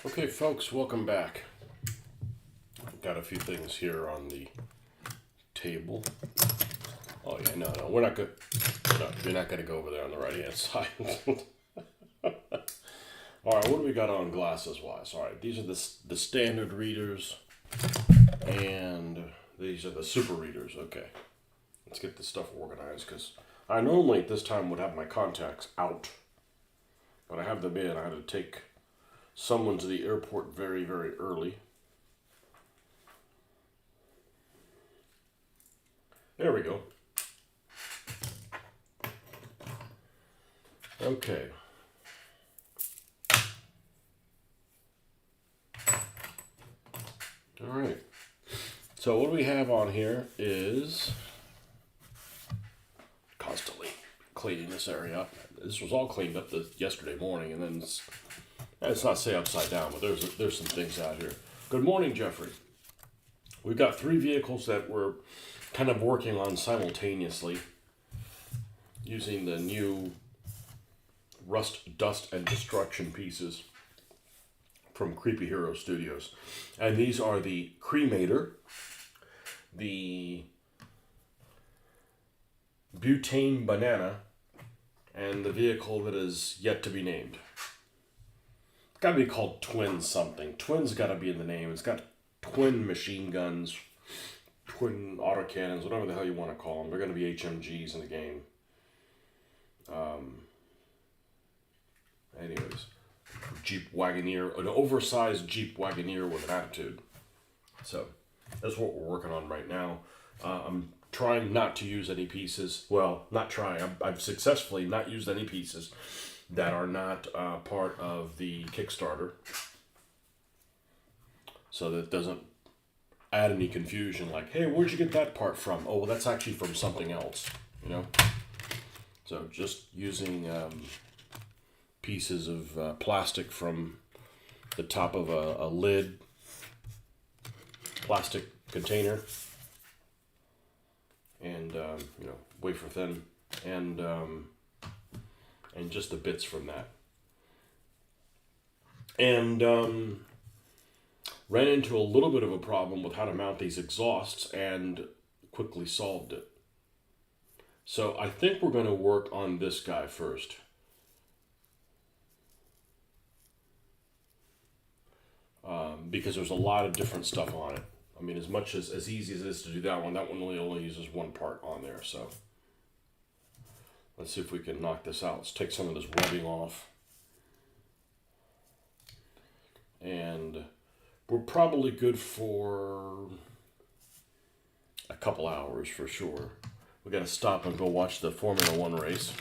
Okay, folks, welcome back. I've got a few things here on the table. Oh yeah, no, we're not good. No, you're not going to go over there on the right-hand side. All right, what do we got on glasses-wise? All right, these are the standard readers, and these are the super readers. Okay, let's get this stuff organized because I normally at this time would have my contacts out, but I have them in. I had to take someone to the airport very, very early. There we go. Okay. All right. So what we have on here is constantly cleaning this area up. This was all cleaned up yesterday morning, and then it's not say upside down, but there's some things out here. Good morning, Jeffrey. We've got 3 vehicles that we're kind of working on simultaneously using the new Rust, Dust, and Destruction pieces from Creepy Hero Studios. And these are the Cremator, the Butane Banana, and the vehicle that is yet to be named. It's got to be called Twin something. Twin's got to be in the name. It's got twin machine guns, twin autocannons, whatever the hell you want to call them. They're going to be HMGs in the game. Anyways, Jeep Wagoneer, an oversized Jeep Wagoneer with an attitude. So that's what we're working on right now. I'm trying not to use any pieces. Well, not trying. I've successfully not used any pieces that are not part of the Kickstarter, so that it doesn't add any confusion. Like, hey, where'd you get that part from? Oh, well, that's actually from something else. You know. So just using pieces of plastic from the top of a lid, plastic container, and wafer thin, and just the bits from that. And ran into a little bit of a problem with how to mount these exhausts and quickly solved it. So I think we're going to work on this guy first. Because there's a lot of different stuff on it. I mean, as much as easy as it is to do that one really only uses one part on there. So let's see if we can knock this out. Let's take some of this webbing off. And we're probably good for a couple hours for sure. We got to stop and go watch the Formula One race.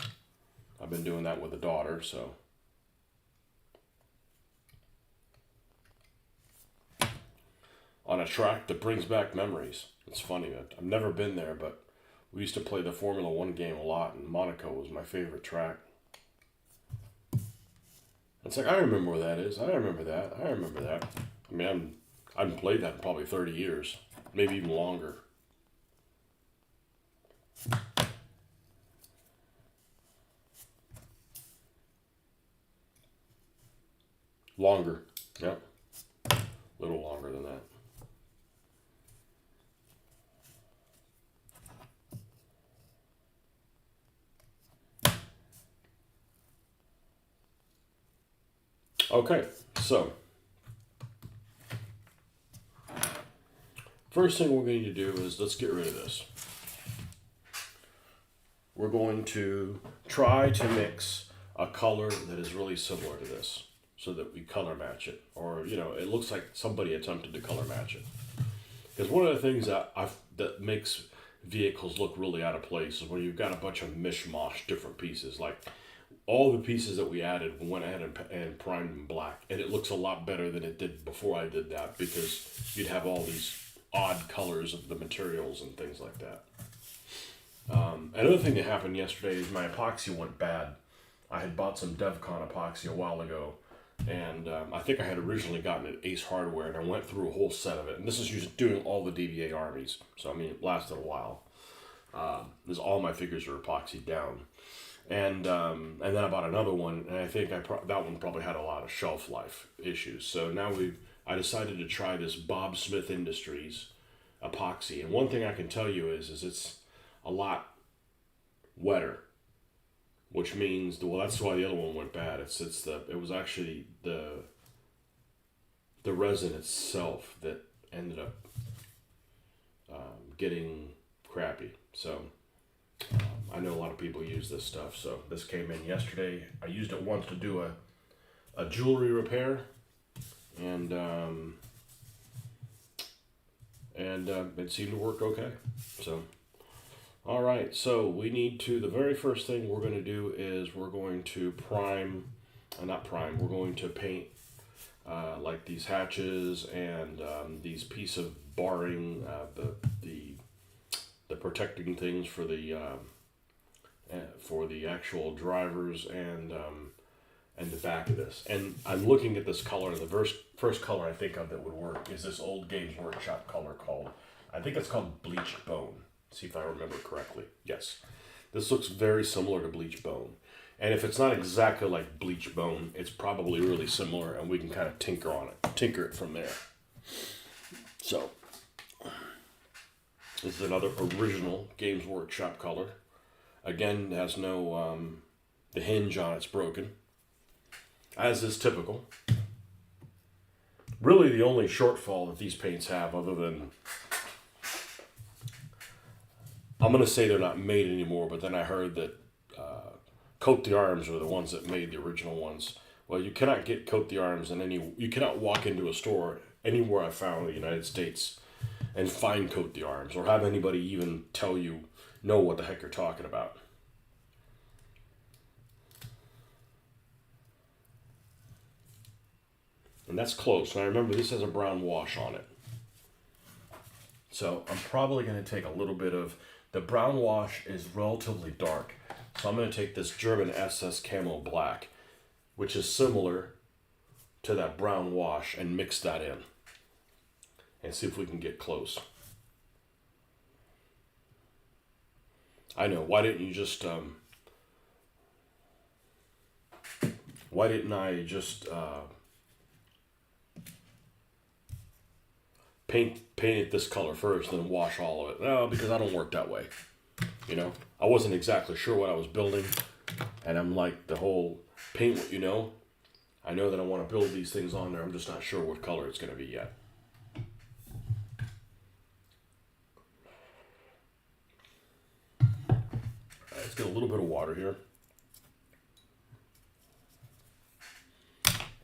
I've been doing that with the daughter, so. On a track that brings back memories. It's funny, I've never been there, but we used to play the Formula One game a lot, and Monaco was my favorite track. It's like, I remember where that is. I remember that. I mean, I haven't played that in probably 30 years, maybe even longer. Longer, yep. A little longer than that. Okay, so first thing we're going to do is let's get rid of this. We're going to try to mix a color that is really similar to this so that we color match it, or it looks like somebody attempted to color match it. Because one of the things that makes vehicles look really out of place is when you've got a bunch of mishmash different pieces. Like all the pieces that we added, we went ahead and primed them black, and it looks a lot better than it did before I did that, because you'd have all these odd colors of the materials and things like that. Another thing that happened yesterday is my epoxy went bad. I had bought some DevCon epoxy a while ago, and I think I had originally gotten it at Ace Hardware, and I went through a whole set of it. And this is usually doing all the DBA armies, so I mean it lasted a while. All my figures are epoxied down. And then I bought another one, and I think that one probably had a lot of shelf life issues. So now I decided to try this Bob Smith Industries epoxy, and one thing I can tell you is it's a lot wetter, which means well that's why the other one went bad. It was actually the resin itself that ended up getting crappy. So I know a lot of people use this stuff. So this came in yesterday. I used it once to do a jewelry repair, and it seemed to work okay. So all right, so the very first thing we're going to do is we're going to we're going to paint like these hatches and these piece of barring, the protecting things for the actual drivers and the back of this. And I'm looking at this color. The first color I think of that would work is this old Games Workshop color I think it's called Bleached Bone. See if I remember correctly. Yes. This looks very similar to Bleached Bone. And if it's not exactly like Bleached Bone, it's probably really similar, and we can kind of tinker it from there. So, this is another original Games Workshop color. Again, it has no, the hinge on it's broken, as is typical. Really the only shortfall that these paints have, other than, I'm going to say they're not made anymore, but then I heard that Coat the Arms are the ones that made the original ones. Well, you cannot get Coat the Arms you cannot walk into a store anywhere I found in the United States and find Coat the Arms, or have anybody even know what the heck you're talking about. And that's close. And I remember this has a brown wash on it. So I'm probably going to take a little bit of, the brown wash is relatively dark. So I'm going to take this German SS Camo Black, which is similar to that brown wash, and mix that in. And see if we can get close. I know, why didn't I just paint it this color first, then wash all of it? No, because I don't work that way. I wasn't exactly sure what I was building, and I'm like the whole paint what you know. I know that I want to build these things on there. I'm just not sure what color it's going to be yet. Let's get a little bit of water here.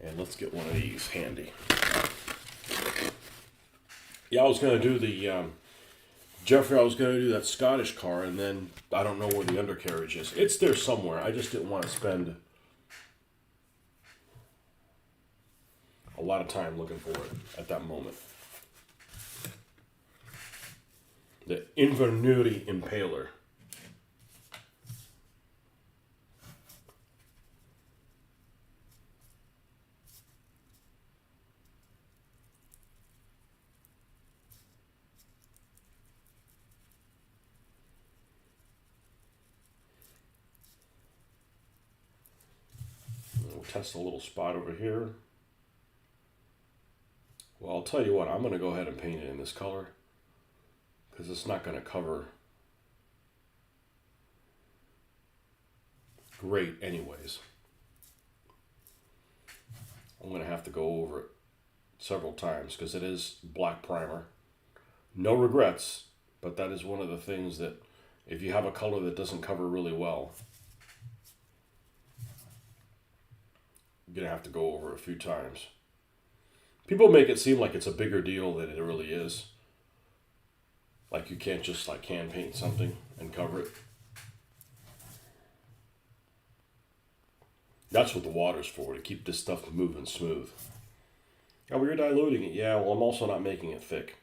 And let's get one of these handy. Yeah, I was going to do the, Jeffrey, I was going to do that Scottish car, and then I don't know where the undercarriage is. It's there somewhere. I just didn't want to spend a lot of time looking for it at that moment. The Invenuity Impaler. We'll test a little spot over here. Well, I'll tell you what, I'm going to go ahead and paint it in this color, because it's not going to cover great anyways. I'm going to have to go over it several times, because it is black primer. No regrets, but that is one of the things that if you have a color that doesn't cover really well, you're going to have to go over it a few times. People make it seem like it's a bigger deal than it really is. Like you can't just hand paint something and cover it. That's what the water's for, to keep this stuff moving smooth. Oh, well, you're diluting it. Yeah, well, I'm also not making it thick.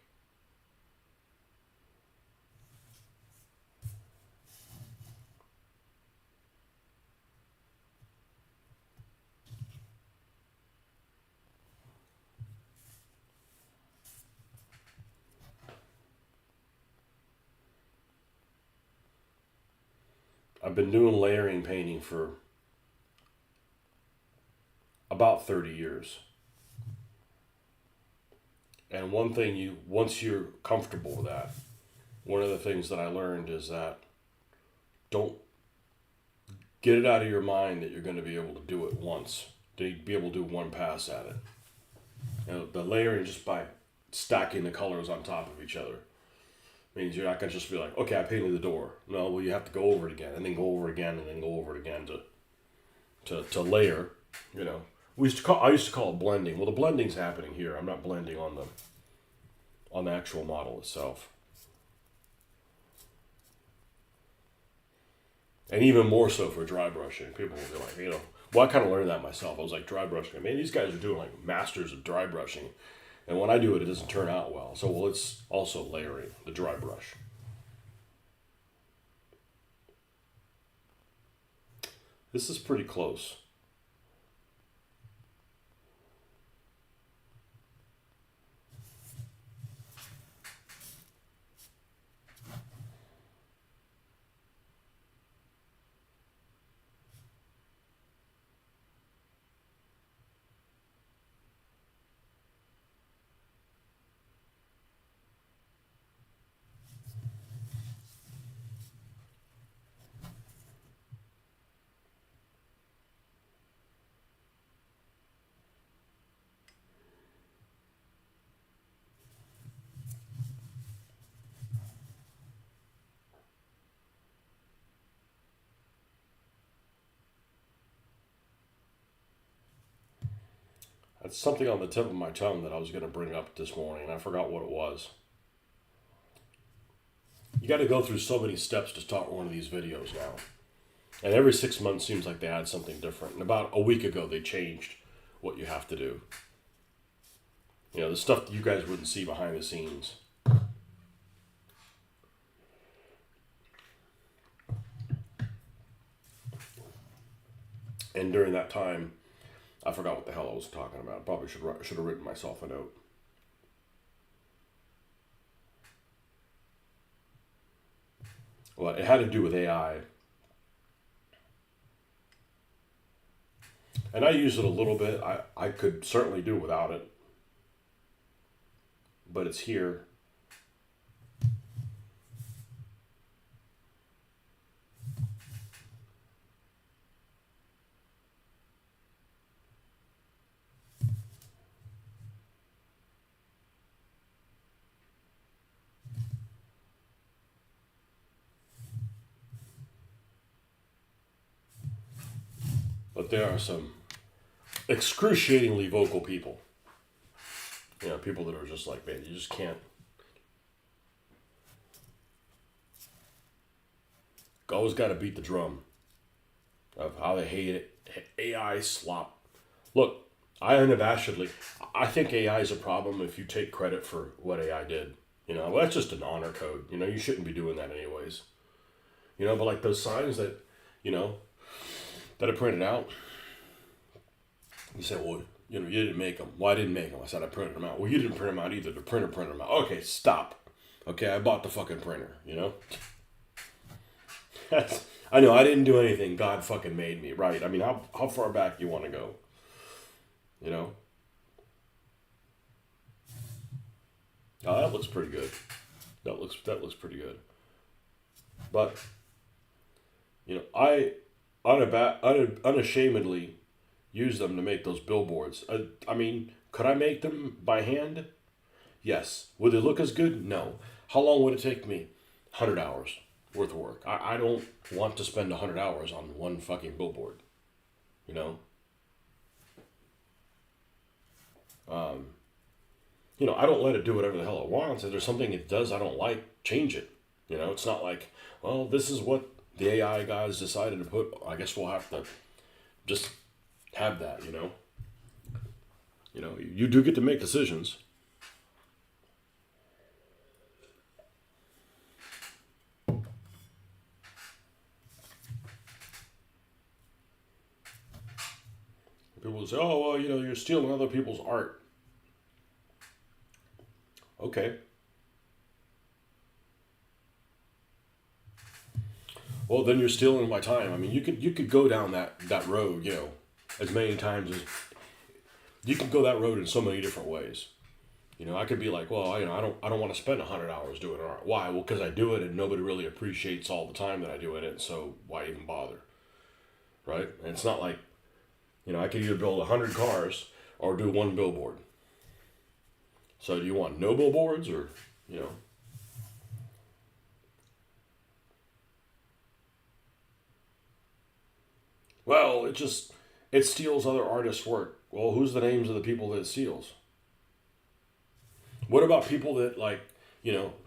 I've been doing layering painting for about 30 years. And one thing once you're comfortable with that, one of the things that I learned is that don't get it out of your mind that you're going to be able to do it once. To be able to do one pass at it. The layering just by stacking the colors on top of each other means you're not going to just be like, okay, I painted the door. No, well, you have to go over it again, and then go over it again, and then go over it again to layer. I used to call it blending. Well, the blending's happening here. I'm not blending on the actual model itself. And even more so for dry brushing. People will be like, well, I kind of learned that myself. I was like, dry brushing. Man, these guys are doing like masters of dry brushing. And when I do it, it doesn't turn out well. So, well, it's also layering, the dry brush. This is pretty close. That's something on the tip of my tongue that I was going to bring up this morning, and I forgot what it was. You got to go through so many steps to start one of these videos now. And every 6 months seems like they add something different. And about a week ago, they changed what you have to do. The stuff that you guys wouldn't see behind the scenes. And during that time, I forgot what the hell I was talking about. Probably should have written myself a note. Well, it had to do with AI. And I use it a little bit. I could certainly do without it. But it's here. But there are some excruciatingly vocal people. People that are just like, man, you just can't. Always got to beat the drum of how they hate it. AI slop. Look, I think AI is a problem if you take credit for what AI did. Well, that's just an honor code. You shouldn't be doing that anyways. But like those signs that, that I printed out. You said, well, you didn't make them. Well, I didn't make them. I said I printed them out. Well, you didn't print them out either. The printer printed them out. Okay, stop. Okay, I bought the fucking printer, I know, I didn't do anything. God fucking made me, right? I mean, how far back you want to go? Oh, that looks pretty good. That looks pretty good. But, I unashamedly use them to make those billboards. I mean, could I make them by hand? Yes. Would they look as good? No. How long would it take me? 100 hours worth of work. I don't want to spend 100 hours on one fucking billboard. I don't let it do whatever the hell it wants. If there's something it does I don't like, change it. It's not like, well, this is what the AI guys decided to put. I guess we'll have to just have that, You do get to make decisions. People say, oh, well, you're stealing other people's art. Okay. Well, then you're stealing my time. I mean, you could go down that road, as many times as you can go that road in so many different ways. I could be like, well, I don't want to spend 100 hours doing art. Why? Well, because I do it and nobody really appreciates all the time that I do in it. So why even bother, right? And it's not like, I could either build 100 cars or do one billboard. So do you want no billboards or, well, it steals other artists' work. Well, who's the names of the people that it steals? What about people that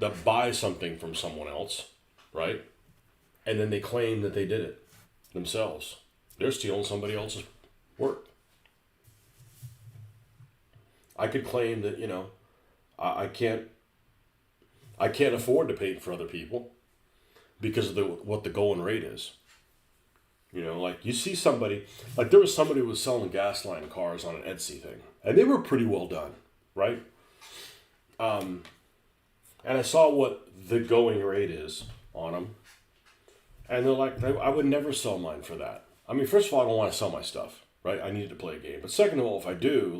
that buy something from someone else, right? And then they claim that they did it themselves. They're stealing somebody else's work. I could claim that, I can't afford to paint for other people because of what the going rate is. Like you see somebody, like there was somebody who was selling Gasland cars on an Etsy thing, and they were pretty well done, right? And I saw what the going rate is on them, and they're like, I would never sell mine for that. I mean, first of all, I don't want to sell my stuff, right? I need to play a game. But second of all, if I do,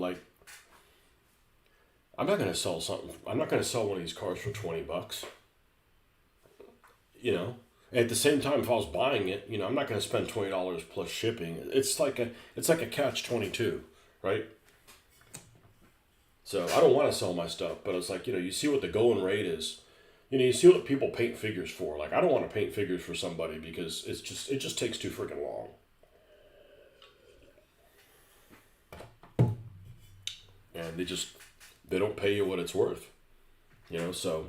I'm not going to sell something. I'm not going to sell one of these cars for $20. At the same time, if I was buying it, I'm not going to spend $20 plus shipping. It's like a catch-22, right? So I don't want to sell my stuff, but it's like, you see what the going rate is. You see what people paint figures for. Like, I don't want to paint figures for somebody because it just takes too freaking long. And they don't pay you what it's worth. So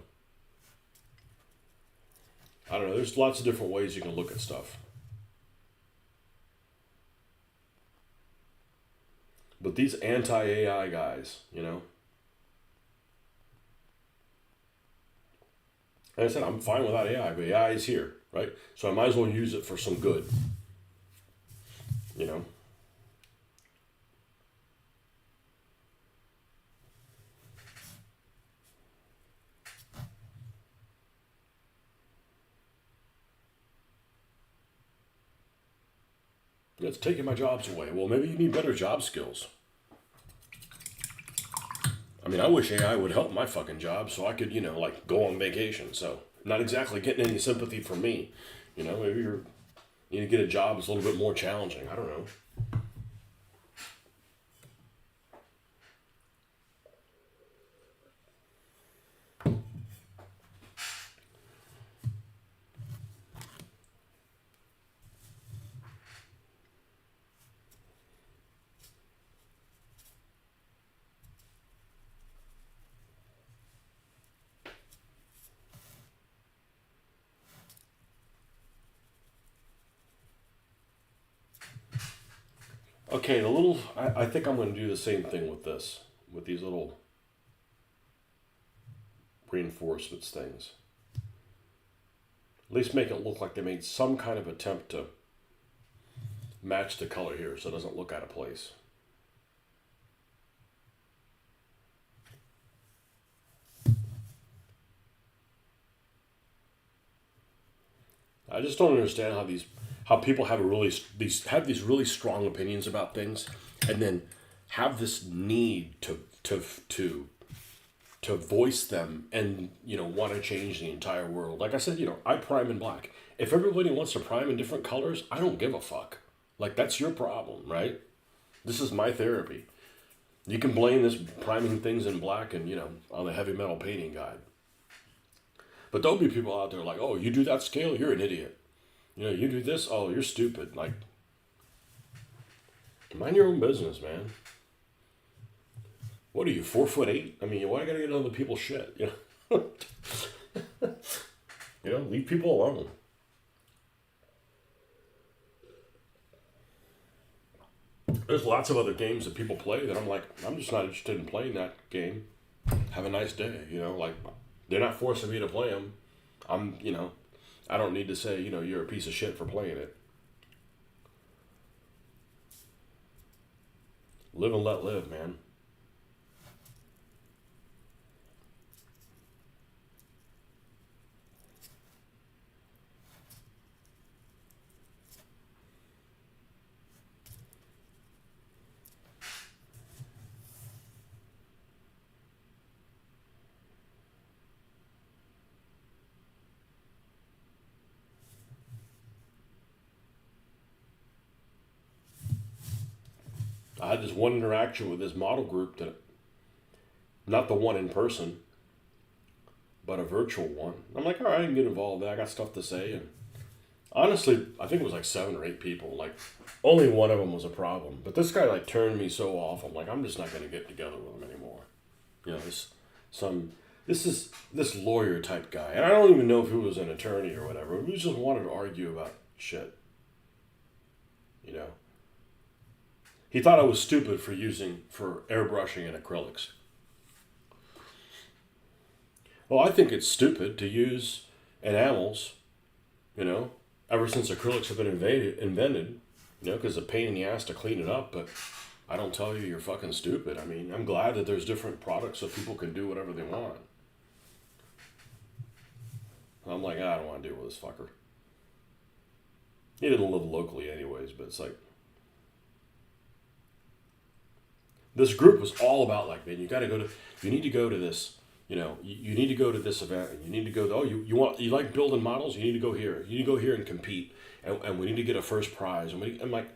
I don't know. There's lots of different ways you can look at stuff. But these anti-AI guys, like I said, I'm fine without AI, but AI is here, right? So I might as well use it for some good, you know? It's taking my jobs away. Well, maybe you need better job skills. I mean, I wish AI would help my fucking job so I could, go on vacation. So, not exactly getting any sympathy from me. Maybe you need to get a job that's a little bit more challenging. I don't know. Okay, I think I'm going to do the same thing with this, with these little reinforcements things. At least make it look like they made some kind of attempt to match the color here so it doesn't look out of place. I just don't understand how people have these really strong opinions about things, and then have this need to voice them and want to change the entire world. Like I said, I prime in black. If everybody wants to prime in different colors, I don't give a fuck. Like, that's your problem, right? This is my therapy. You can blame this priming things in black and on the heavy metal painting guide. But there'll be people out there like, oh, you do that scale, you're an idiot. You do this, oh, you're stupid. Like, mind your own business, man. What are you, 4'8"? I mean, why gotta get other people's shit? Leave people alone. There's lots of other games that people play that I'm like, I'm just not interested in playing that game. Have a nice day, like, they're not forcing me to play them. I don't need to say, you're a piece of shit for playing it. Live and let live, man. had this one interaction with this model group that, not the one in person, but a virtual one. I'm like, all right, I can get involved. I got stuff to say. And honestly, I think it was like 7 or 8 people. Like, only one of them was a problem. But this guy like turned me so off. I'm like, I'm just not going to get together with him anymore. You know, this lawyer type guy, and I don't even know if he was an attorney or whatever. We just wanted to argue about shit. You know, he thought I was stupid for airbrushing and acrylics. Well, I think it's stupid to use enamels, you know, ever since acrylics have been invented, you know, because it's a pain in the ass to clean it up, but I don't tell you you're fucking stupid. I mean, I'm glad that there's different products so people can do whatever they want. I'm like, I don't want to deal with this fucker. He didn't live locally anyways, but it's like, this group was all about like, man, you need to go to this. You know, you need to go to this event, and you need to go. You like building models? You need to go here. You need to go here and compete, and we need to get a first prize. And I'm like,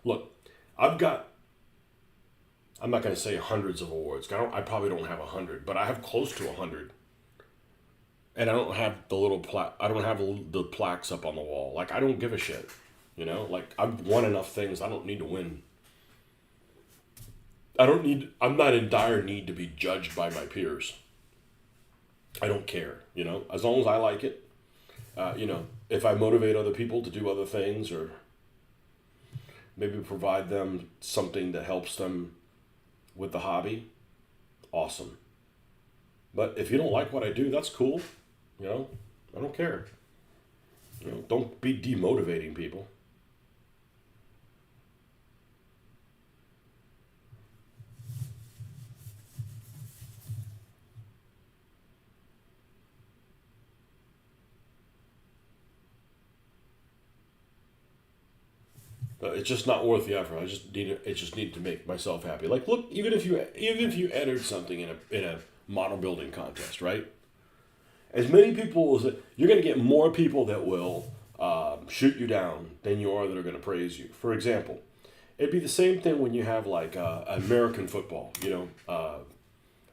look, I'm not going to say hundreds of awards. I probably don't have 100, but I have close to 100. And I don't have I don't have the plaques up on the wall. Like, I don't give a shit. You know, like, I've won enough things. I don't need to win. I'm not in dire need to be judged by my peers. I don't care, you know, as long as I like it. You know, if I motivate other people to do other things, or maybe provide them something that helps them with the hobby, awesome. But if you don't like what I do, that's cool. You know, I don't care. You know, don't be demotivating people. It's just not worth the effort. I just need to make myself happy. Like, look, even if you entered something in a model building contest, right? As many people as you're going to get more people that will shoot you down than you are that are going to praise you. For example, it'd be the same thing when you have like American football, you know,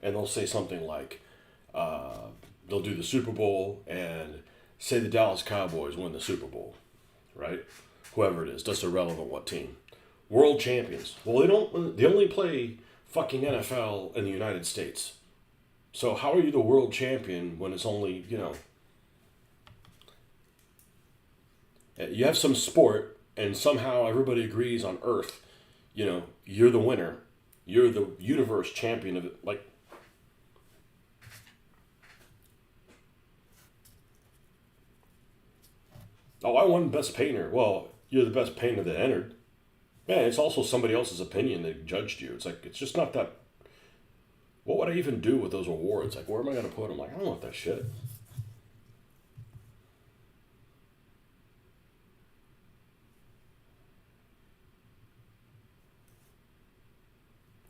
and they'll say something like they'll do the Super Bowl and say the Dallas Cowboys win the Super Bowl, right? Whoever it is, just irrelevant what team. World champions. Well, they only play fucking NFL in the United States. So how are you the world champion when it's only, you know, you have some sport and somehow everybody agrees on Earth, you know, you're the winner. You're the universe champion of it. Like, oh, I won best painter. Well, you're the best painter that entered. Man, it's also somebody else's opinion that judged you. It's like, it's just not that. What would I even do with those awards? Like, where am I going to put them? Like, I don't want that shit.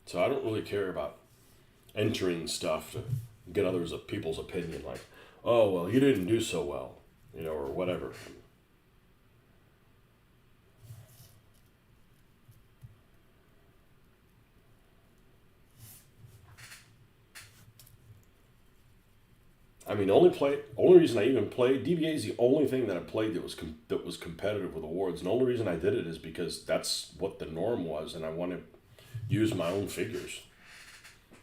So I don't really care about entering stuff to get people's opinion. Like, oh, well, you didn't do so well, you know, or whatever. I mean, only reason I even played DBA is the only thing that I played that was competitive with awards. And the only reason I did it is because that's what the norm was, and I want to use my own figures.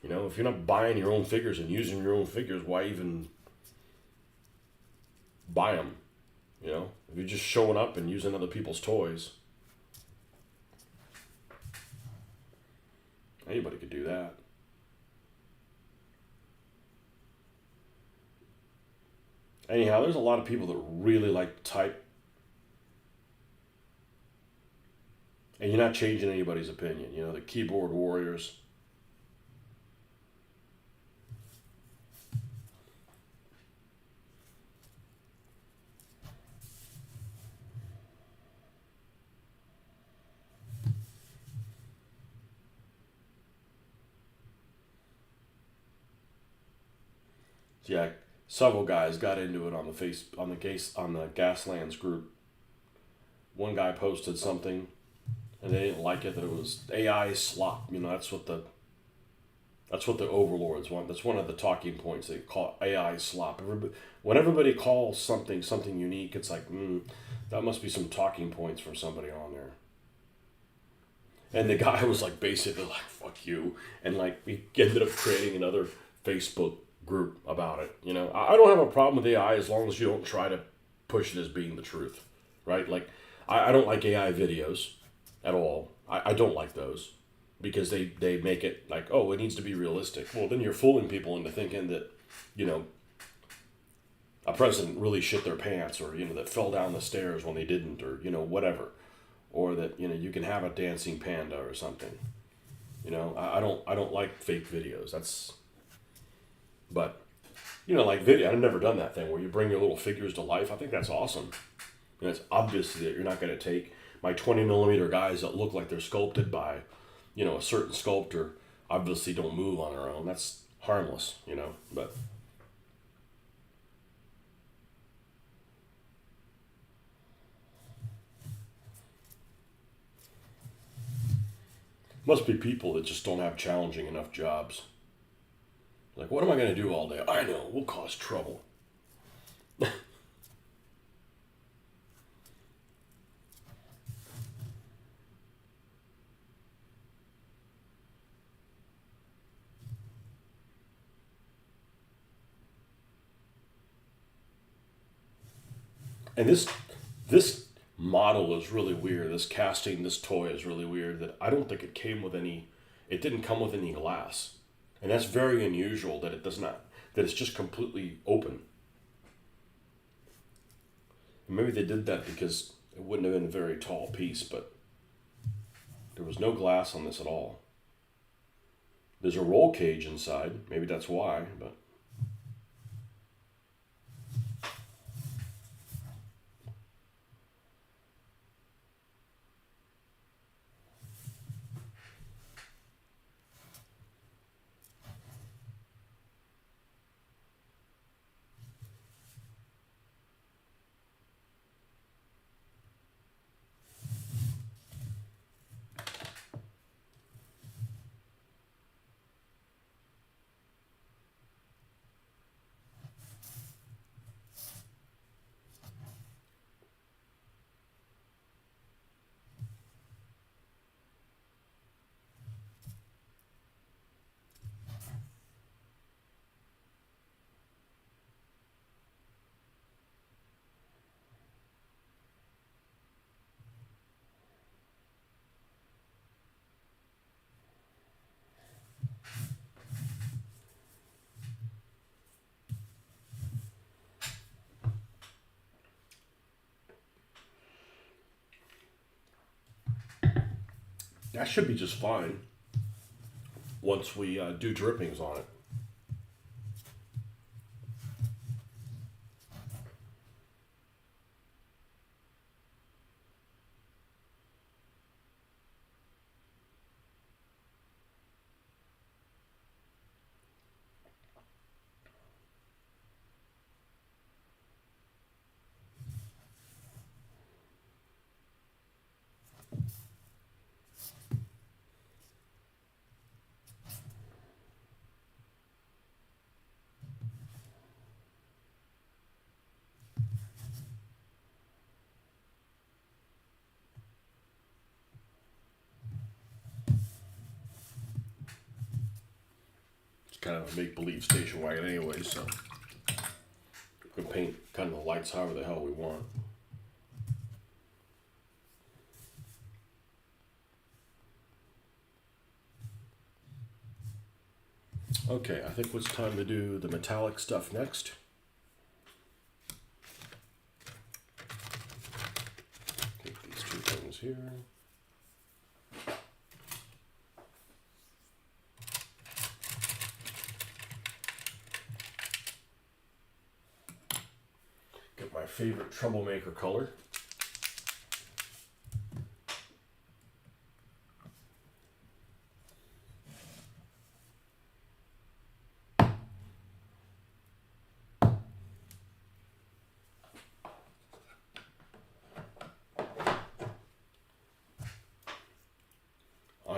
You know, if you're not buying your own figures and using your own figures, why even buy them? You know, if you're just showing up and using other people's toys, anybody could do that. Anyhow, there's a lot of people that really like to type, and you're not changing anybody's opinion. You know, the keyboard warriors. Yeah, several guys got into it on the Gaslands group. One guy posted something and they didn't like it that it was AI slop. You know, that's what the overlords want. That's one of the talking points. They call it AI slop. When everybody calls something unique, it's like, that must be some talking points from somebody on there. And the guy was like basically like, fuck you. And like we ended up creating another Facebook group about it. You know, I don't have a problem with AI as long as you don't try to push it as being the truth. Right? Like I don't like AI videos at all. I don't like those because they make it like, oh, it needs to be realistic. Well, then you're fooling people into thinking that, you know, a president really shit their pants, or, you know, that fell down the stairs when they didn't, or, you know, whatever. Or that, you know, you can have a dancing panda or something. You know, I don't like fake videos. But, you know, like video, I've never done that thing where you bring your little figures to life. I think that's awesome. And it's obvious that you're not going to take my 20 millimeter guys that look like they're sculpted by, you know, a certain sculptor, obviously don't move on their own. That's harmless, you know, but must be people that just don't have challenging enough jobs. Like, what am I going to do all day? I know, we'll cause trouble. And this model is really weird. This casting, this toy is really weird. That I don't think it came with any. It didn't come with any glass, and that's very unusual. That it does not. That it's just completely open. And maybe they did that because it wouldn't have been a very tall piece, but there was no glass on this at all. There's a roll cage inside. Maybe that's why, but. That should be just fine once we do drippings on it. It's kind of a make-believe station wagon anyway, so we can paint kind of the lights however the hell we want. Okay, I think it's time to do the metallic stuff next. Take these two things here. Get my favorite troublemaker color.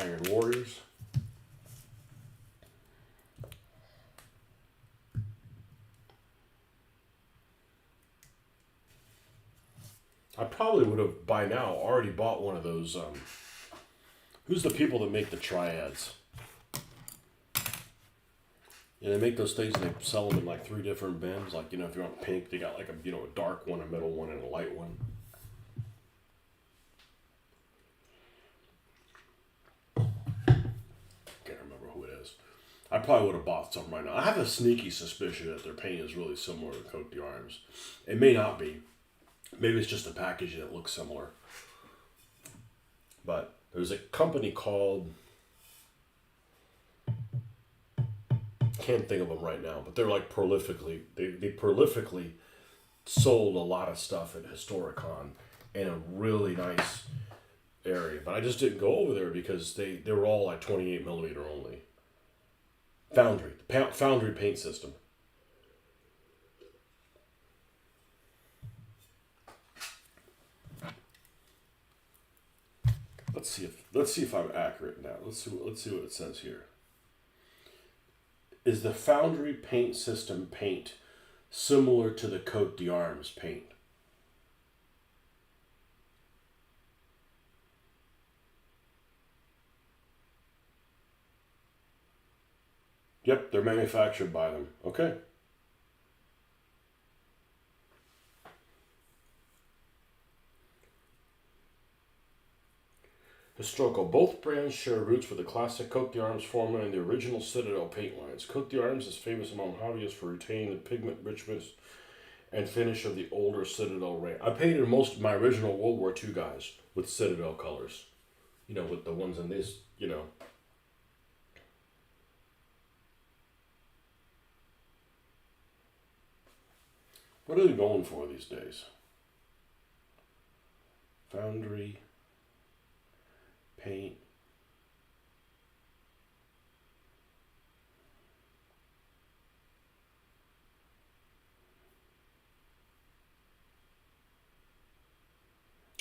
Iron Warriors. I probably would have by now already bought one of those. Who's the people that make the triads? Yeah, they make those things and they sell them in like 3 different bins. Like, you know, if you want pink, they got like a, you know, a dark one, a middle one, and a light one. Can't remember who it is. I probably would have bought some right now. I have a sneaky suspicion that their paint is really similar to Cote d'Arms. It may not be. Maybe it's just the packaging that looks similar. But there's a company called, can't think of them right now, but they're like prolifically, they prolifically sold a lot of stuff at Historicon in a really nice area. But I just didn't go over there because they were all like 28 millimeter only. Foundry paint system. Let's see if I'm accurate now. Let's see what it says here. Is the Foundry paint system paint similar to the Cote d'Arms paint? Yep, they're manufactured by them. Okay. Historical. Both brands share roots with the classic Cote d'Arms formula and the original Citadel paint lines. Cote d'Arms is famous among hobbyists for retaining the pigment richness and finish of the older Citadel range. I painted most of my original World War II guys with Citadel colors. You know, with the ones in this, you know. What are they going for these days? Foundry paint.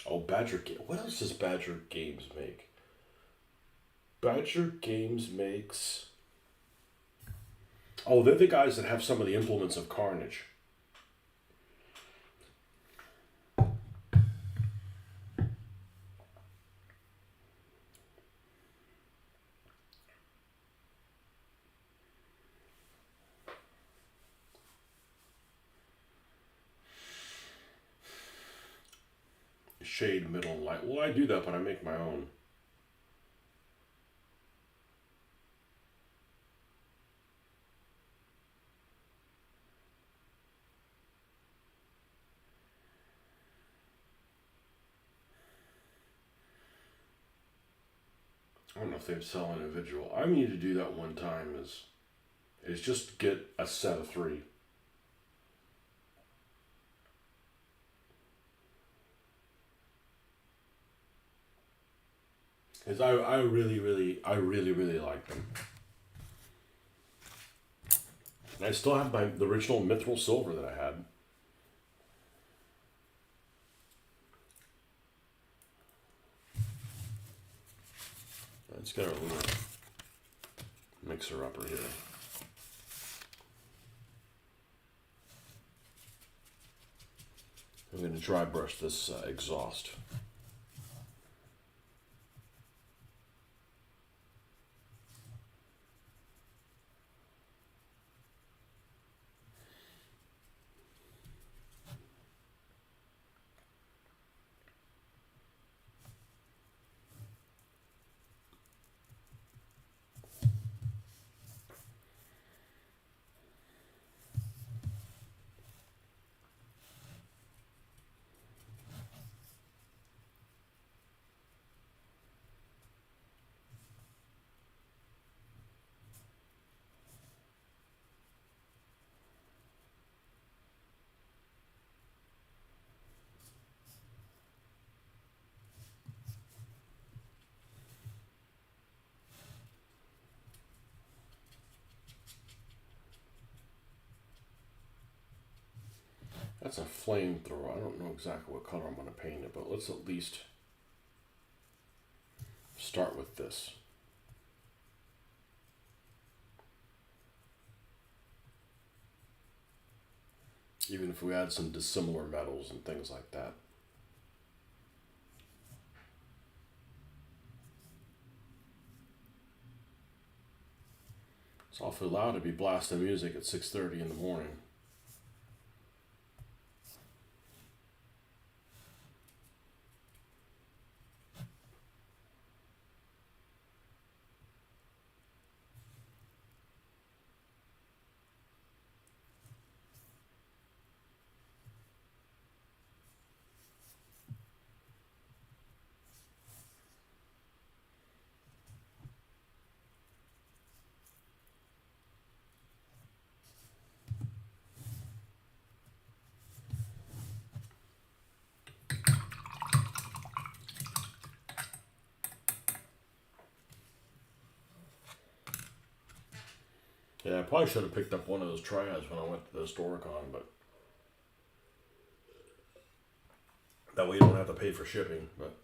Oh, Badger. What else does Badger Games make? Badger Games makes. Oh, they're the guys that have some of the implements of Carnage. Shade, middle, and light. Well, I do that, but I make my own. I don't know if they sell individual. I need to do that one time. Is just get a set of 3. Because I really like them. And I still have the original Mithril Silver that I had. Let's get our little mixer upper here. I'm going to dry brush this exhaust. That's a flamethrower. I don't know exactly what color I'm going to paint it, but let's at least start with this. even if we add some dissimilar metals and things like that. It's awfully loud to be blasting music at 6:30 in the morning. Yeah, I probably should have picked up one of those triads when I went to the Historicon, but that way you don't have to pay for shipping. But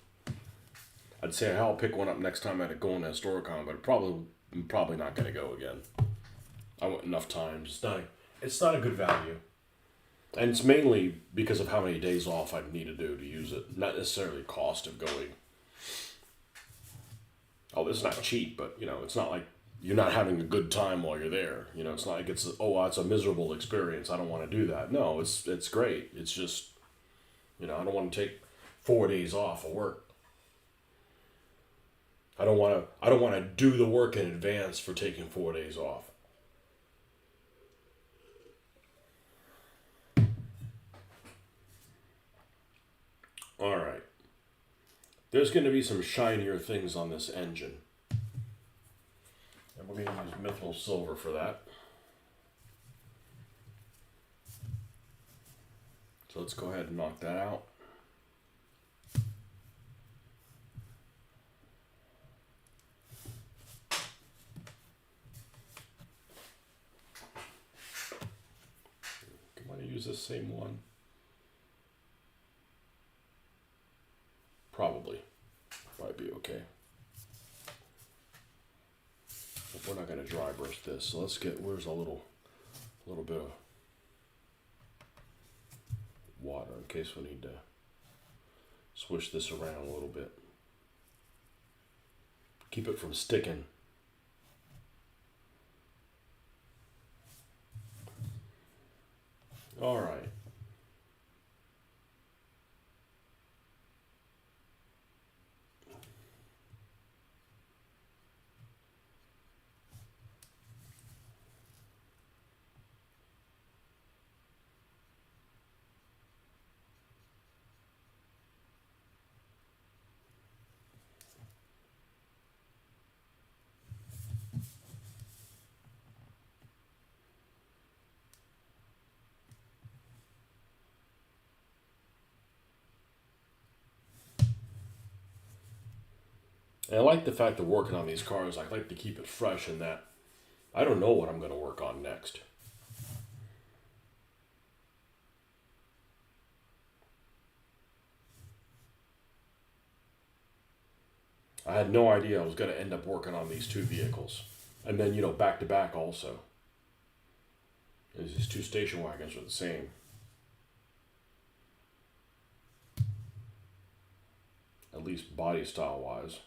I'd say I'll pick one up next time I go on the Historicon, but I'm probably not going to go again. I went enough times. It's not a good value. And it's mainly because of how many days off I'd need to do to use it. Not necessarily cost of going. Oh, it's not cheap, but it's not like you're not having a good time while you're there. It's not like it's a miserable experience. I don't want to do that. No, it's great. It's just I don't want to take 4 days off of work. I don't want to do the work in advance for taking 4 days off. All right. There's going to be some shinier things on this engine. And we're going to use mithril silver for that. So let's go ahead and knock that out. Want to use this same one? Probably. Might be okay. But we're not going to dry brush this. So let's where's a little bit of water in case we need to swish this around a little bit. Keep it from sticking. All right. And I like the fact of working on these cars. I like to keep it fresh in that I don't know what I'm going to work on next. I had no idea I was going to end up working on these two vehicles. And then, back to back also. These two station wagons are the same. At least body style wise.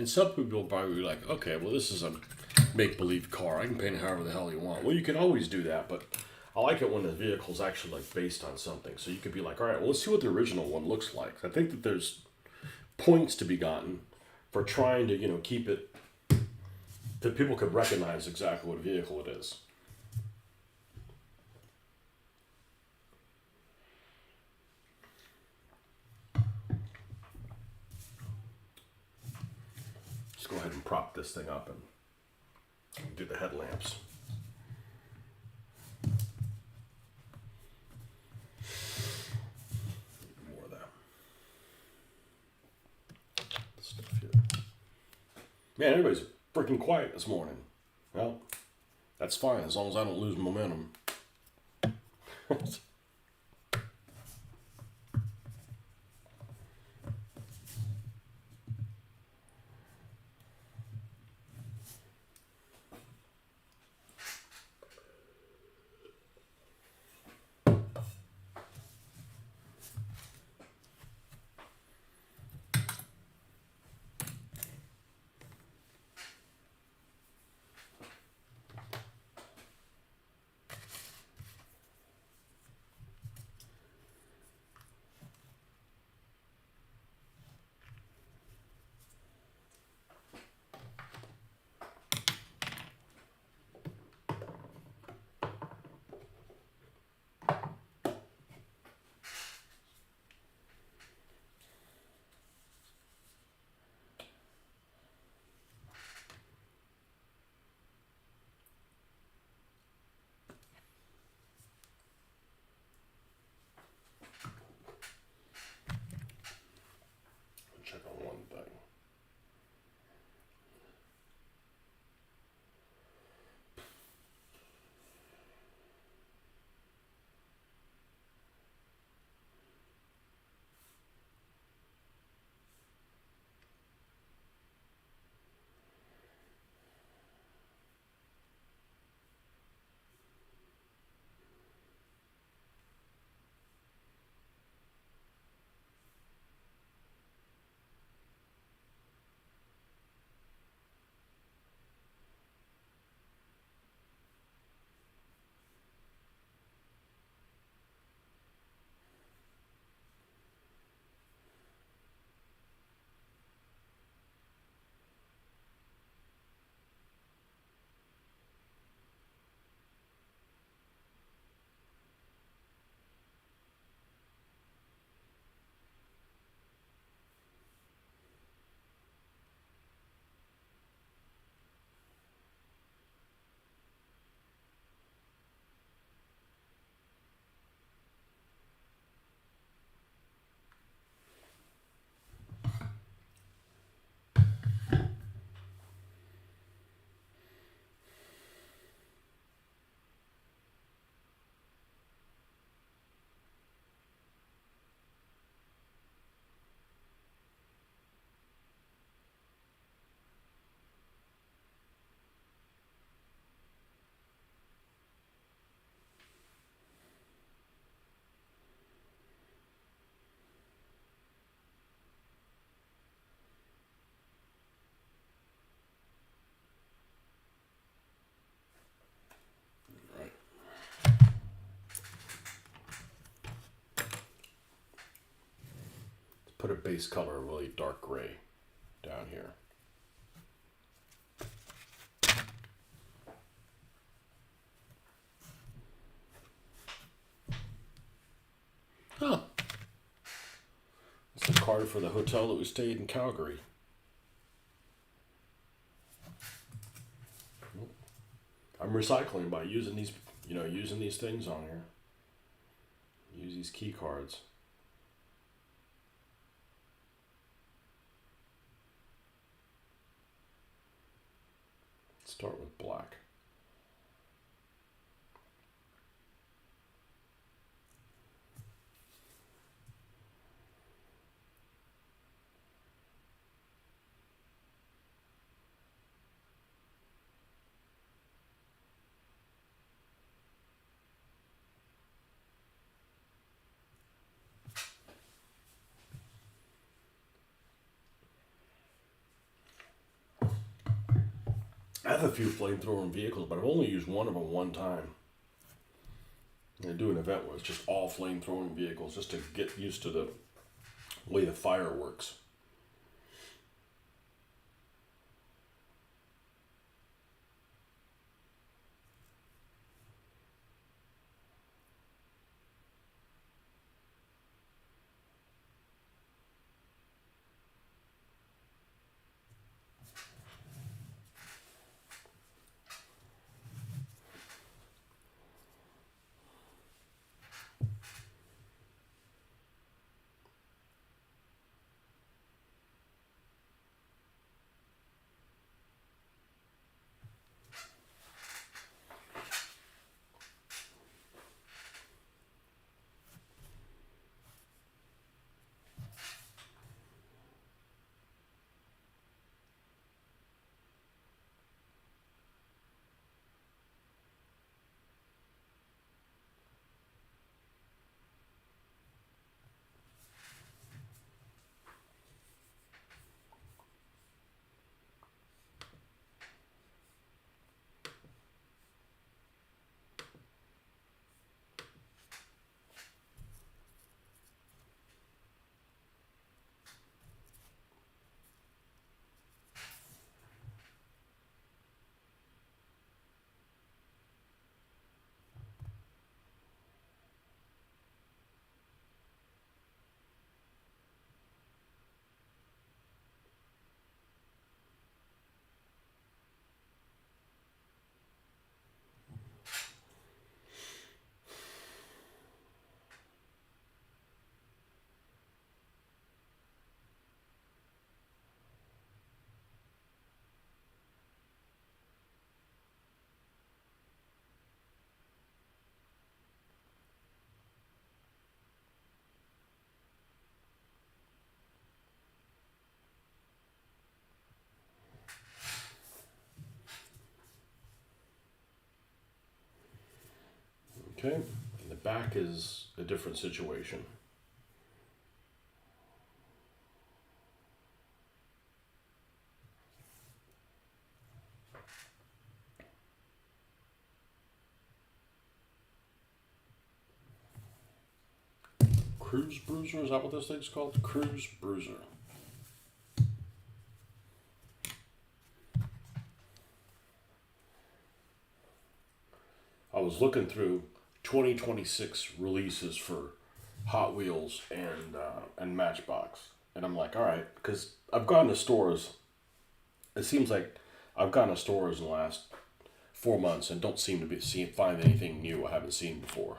And some people probably be like, okay, well, this is a make-believe car. I can paint it however the hell you want. Well, you can always do that, but I like it when the vehicle's actually like based on something. So you could be like, all right, well, let's see what the original one looks like. I think that there's points to be gotten for trying to, keep it that people could recognize exactly what vehicle it is. Let's go ahead and prop this thing up and do the headlamps. More of that stuff here. Man, everybody's freaking quiet this morning. Well, that's fine as long as I don't lose momentum. Check on one thing. Right. Let's put a base color of really dark gray down here. Huh. It's a card for the hotel that we stayed in Calgary. I'm recycling by using these, using these things on here. Use these key cards. Start with black. have a few flamethrower vehicles, but I've only used one of them one time. I do an event where it's just all flamethrowing vehicles, just to get used to the way the fire works. Okay, and the back is a different situation. Cruise Bruiser, is that what this thing's called? Cruise Bruiser. I was looking through 2026 releases for Hot Wheels and Matchbox, and I'm like, all right, because I've gone to stores. It seems like I've gone to stores in the last 4 months and don't seem to find anything new I haven't seen before.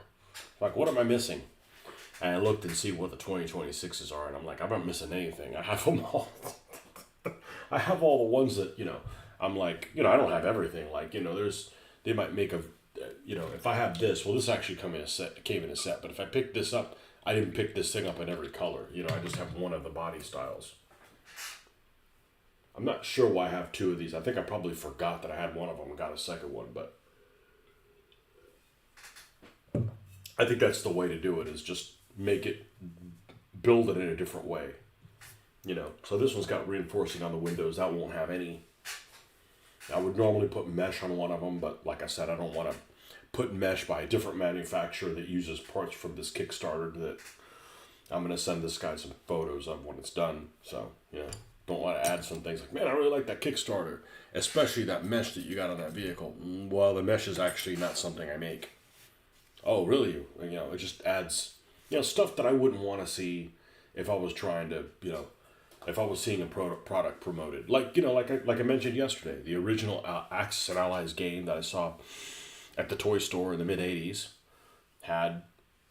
Like, what am I missing? And I looked and see what the 2026s are, and I'm like, I'm not missing anything. I have them all. I have all the ones that, I'm like, I don't have everything. Like, they might make if I have this, well, this actually came in a set. But if I pick this up, I didn't pick this thing up in every color. I just have one of the body styles. I'm not sure why I have two of these. I think I probably forgot that I had one of them and got a second one, but I think that's the way to do it, is just build it in a different way. So this one's got reinforcing on the windows. That won't have any. I would normally put mesh on one of them, but like I said, I don't want to put mesh by a different manufacturer that uses parts from this Kickstarter that I'm going to send this guy some photos of when it's done. So, don't want to add some things like, man, I really like that Kickstarter, especially that mesh that you got on that vehicle. Well, the mesh is actually not something I make. Oh, really? It just adds, stuff that I wouldn't want to see if I was trying to, if I was seeing a product promoted. Like I mentioned yesterday, the original Axis and Allies game that I saw at the toy store in the mid-'80s had,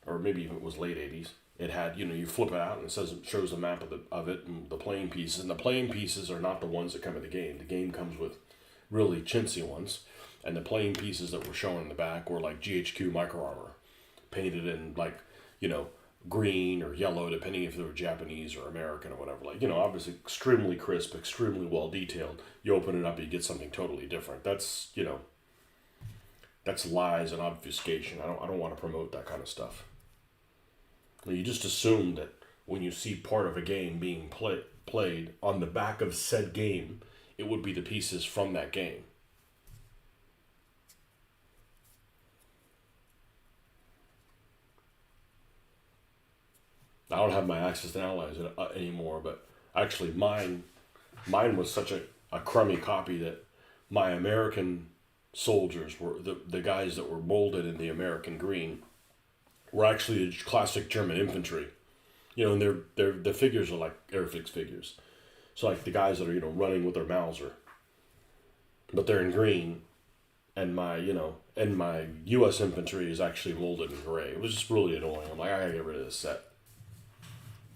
or maybe even it was late 80s, it had, you flip it out and it shows the map of it and the playing pieces. And the playing pieces are not the ones that come in the game. The game comes with really chintzy ones. And the playing pieces that were shown in the back were like GHQ Micro Armor, painted in green or yellow, depending if they were Japanese or American or whatever. Obviously extremely crisp, extremely well detailed. You open it up, you get something totally different. That's lies and obfuscation. I don't want to promote that kind of stuff. You just assume that when you see part of a game being played on the back of said game, it would be the pieces from that game. I don't have my Axis and Allies anymore, but actually mine was such a crummy copy that my American soldiers were the guys that were molded in the American green were actually classic German infantry. You know, and the figures are like Airfix figures. So like the guys that are, running with their Mauser, but they're in green, and my U.S. infantry is actually molded in gray. It was just really annoying. I'm like, I gotta get rid of this set.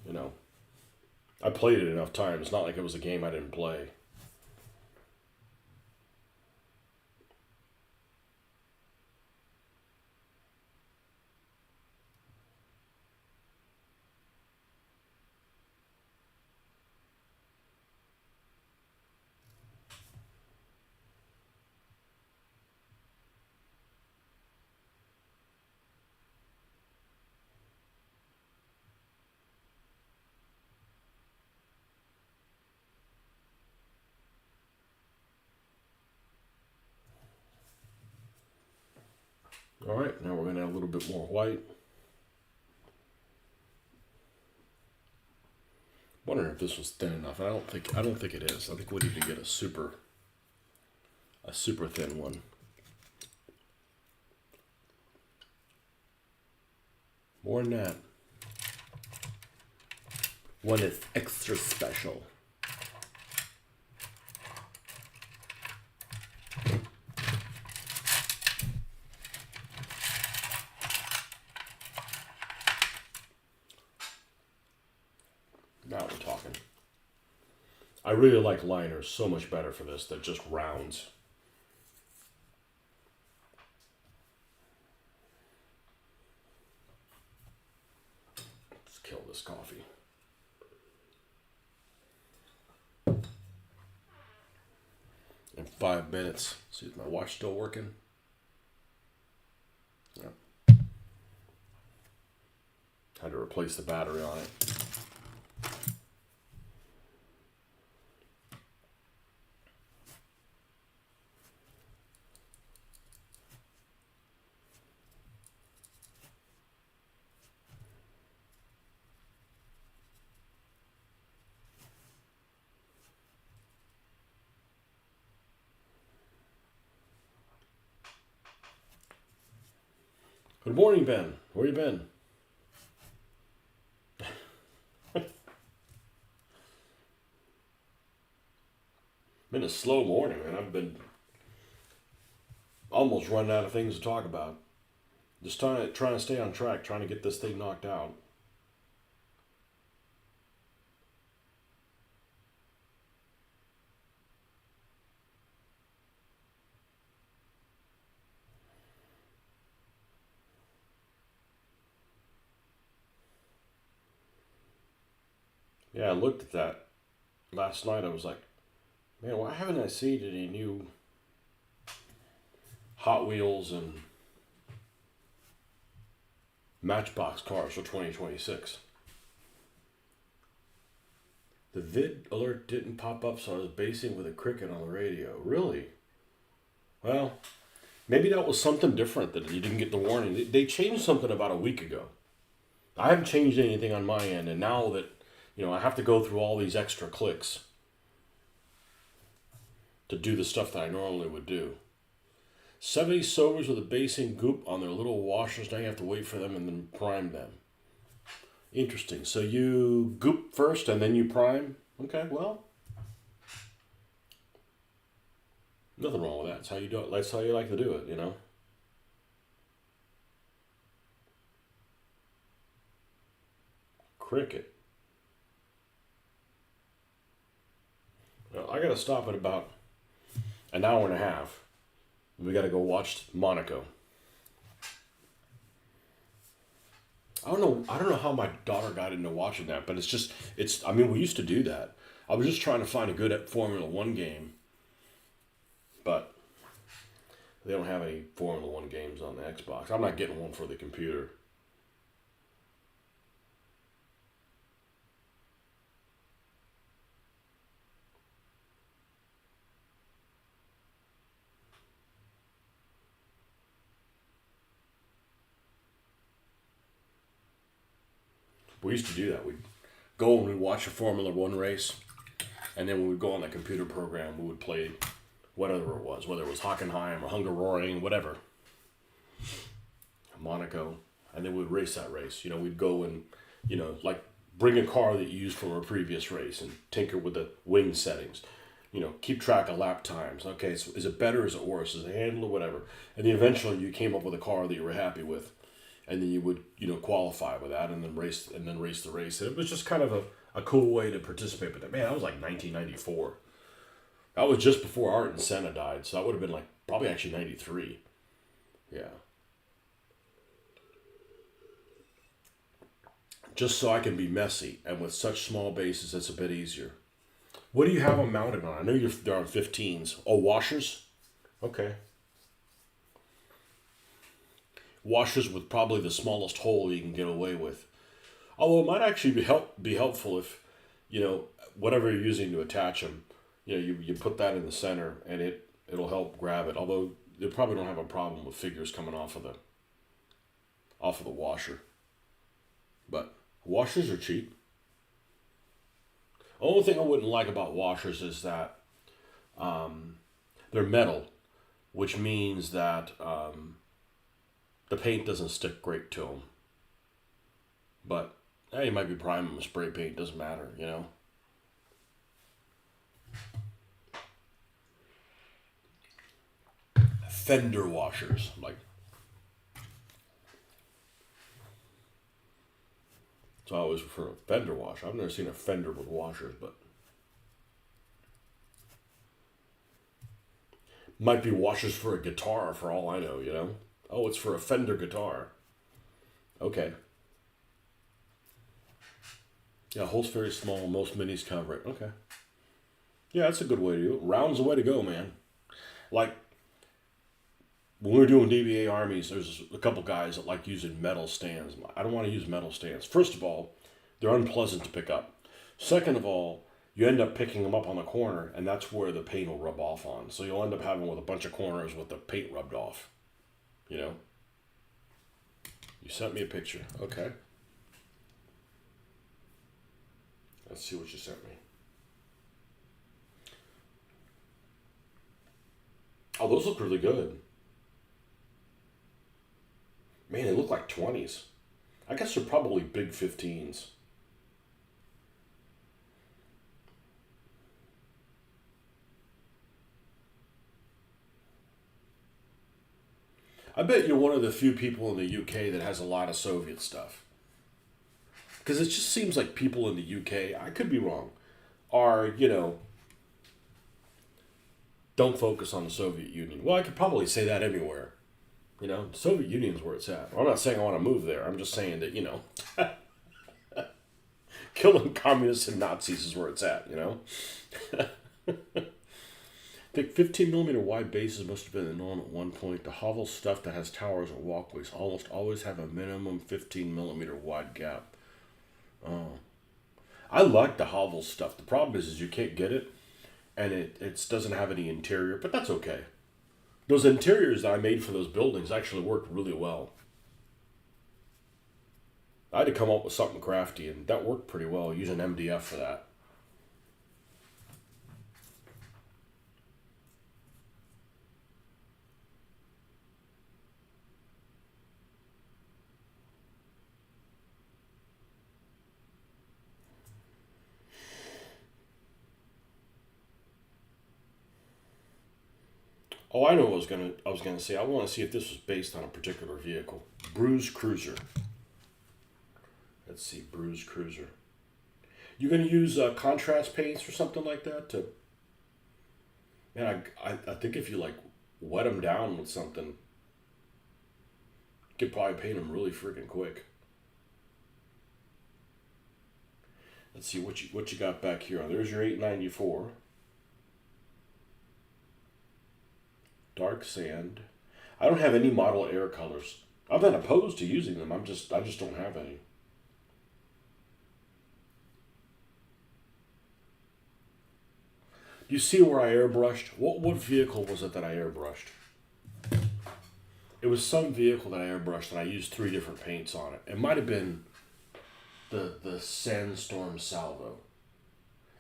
You know, I played it enough times. It's not like it was a game I didn't play. All right, now we're gonna add a little bit more white. Wondering if this was thin enough. I don't think it is. I think we need to get a super thin one. More than that. One is extra special. Now we're talking. I really like liners so much better for this than just rounds. Let's kill this coffee. In 5 minutes. See, is my watch still working? Yeah. Had to replace the battery on it. Good morning, Ben. Where you been? Been a slow morning, man. I've been almost running out of things to talk about. Just trying to stay on track, trying to get this thing knocked out. Yeah, I looked at that last night. I was like, man, why haven't I seen any new Hot Wheels and Matchbox cars for 2026? The vid alert didn't pop up, so I was basing with a cricket on the radio. Really? Well, maybe that was something different that you didn't get the warning. They changed something about a week ago. I haven't changed anything on my end, and now that I have to go through all these extra clicks to do the stuff that I normally would do. 70 sobers with a basing goop on their little washers. Now you have to wait for them and then prime them. Interesting. So you goop first and then you prime? Okay, well, nothing wrong with that. That's how you do it. That's how you like to do it, Cricket. Well, I got to stop at about an hour and a half. We got to go watch Monaco. I don't know how my daughter got into watching that, but I mean, we used to do that. I was just trying to find a good Formula One game, but they don't have any Formula One games on the Xbox. I'm not getting one for the computer. We used to do that. We'd go and we'd watch a Formula One race, and then when we'd go on the computer program, we would play whatever it was, whether it was Hockenheim or Hungaroring, whatever, Monaco, and then we'd race that race. You know, we'd go and, you know, like bring a car that you used from a previous race and tinker with the wing settings. You know, keep track of lap times. Okay, so is it better, is it worse, is it handled, or whatever? And then eventually you came up with a car that you were happy with, and then you would, you know, qualify with that, and then race the race. And it was just kind of a cool way to participate. But man, that was like 1994. That was just before Art and Senna died, so that would have been like probably actually 93. Yeah. Just so I can be messy, and with such small bases, it's a bit easier. What do you have them mounted on? I know they're on 15s. Oh, washers? Okay. Washers with probably the smallest hole you can get away with. Although it might actually be helpful if, you know, whatever you're using to attach them, you know, you put that in the center and it'll help grab it. Although they probably don't have a problem with figures coming off of the washer. But washers are cheap. The only thing I wouldn't like about washers is that they're metal, which means that the paint doesn't stick great to them. But you might be priming them with spray paint, doesn't matter, you know. Fender washers, like. So I always refer to a fender washer. I've never seen a fender with washers, but might be washers for a guitar for all I know, you know. Oh, it's for a Fender guitar. Okay. Yeah, hole's very small. Most minis cover it. Okay. Yeah, that's a good way to do it. Round's the way to go, man. Like, when we were doing DBA armies, there's a couple guys that like using metal stands. I don't want to use metal stands. First of all, they're unpleasant to pick up. Second of all, you end up picking them up on the corner, and that's where the paint will rub off on. So you'll end up having with a bunch of corners with the paint rubbed off. You know? You sent me a picture. Okay. Let's see what you sent me. Oh, those look really good. Man, they look like 20s. I guess they're probably big 15s. I bet you're one of the few people in the UK that has a lot of Soviet stuff. Because it just seems like people in the UK, I could be wrong, are, you know, don't focus on the Soviet Union. Well, I could probably say that anywhere. You know, the Soviet Union's where it's at. Well, I'm not saying I want to move there. I'm just saying that, you know, killing communists and Nazis is where it's at, you know. I think 15 millimeter wide bases must have been the norm at one point. The hovel stuff that has towers or walkways almost always have a minimum 15 millimeter wide gap. Oh. I like the hovel stuff. The problem is you can't get it, and it doesn't have any interior, but that's okay. Those interiors that I made for those buildings actually worked really well. I had to come up with something crafty, and that worked pretty well, using MDF for that. Oh, I know what I was gonna say. I want to see if this was based on a particular vehicle. Bruise Cruiser. Let's see, Bruise Cruiser. You gonna use contrast paints or something like that to? Man, I think if you like wet them down with something, you could probably paint them really freaking quick. Let's see what you got back here. There's your 894. Dark sand. I don't have any model air colors. I'm not opposed to using them. I just don't have any. Do you see where I airbrushed? What vehicle was it that I airbrushed? It was some vehicle that I airbrushed, and I used 3 different paints on it. It might have been. the Sandstorm Salvo,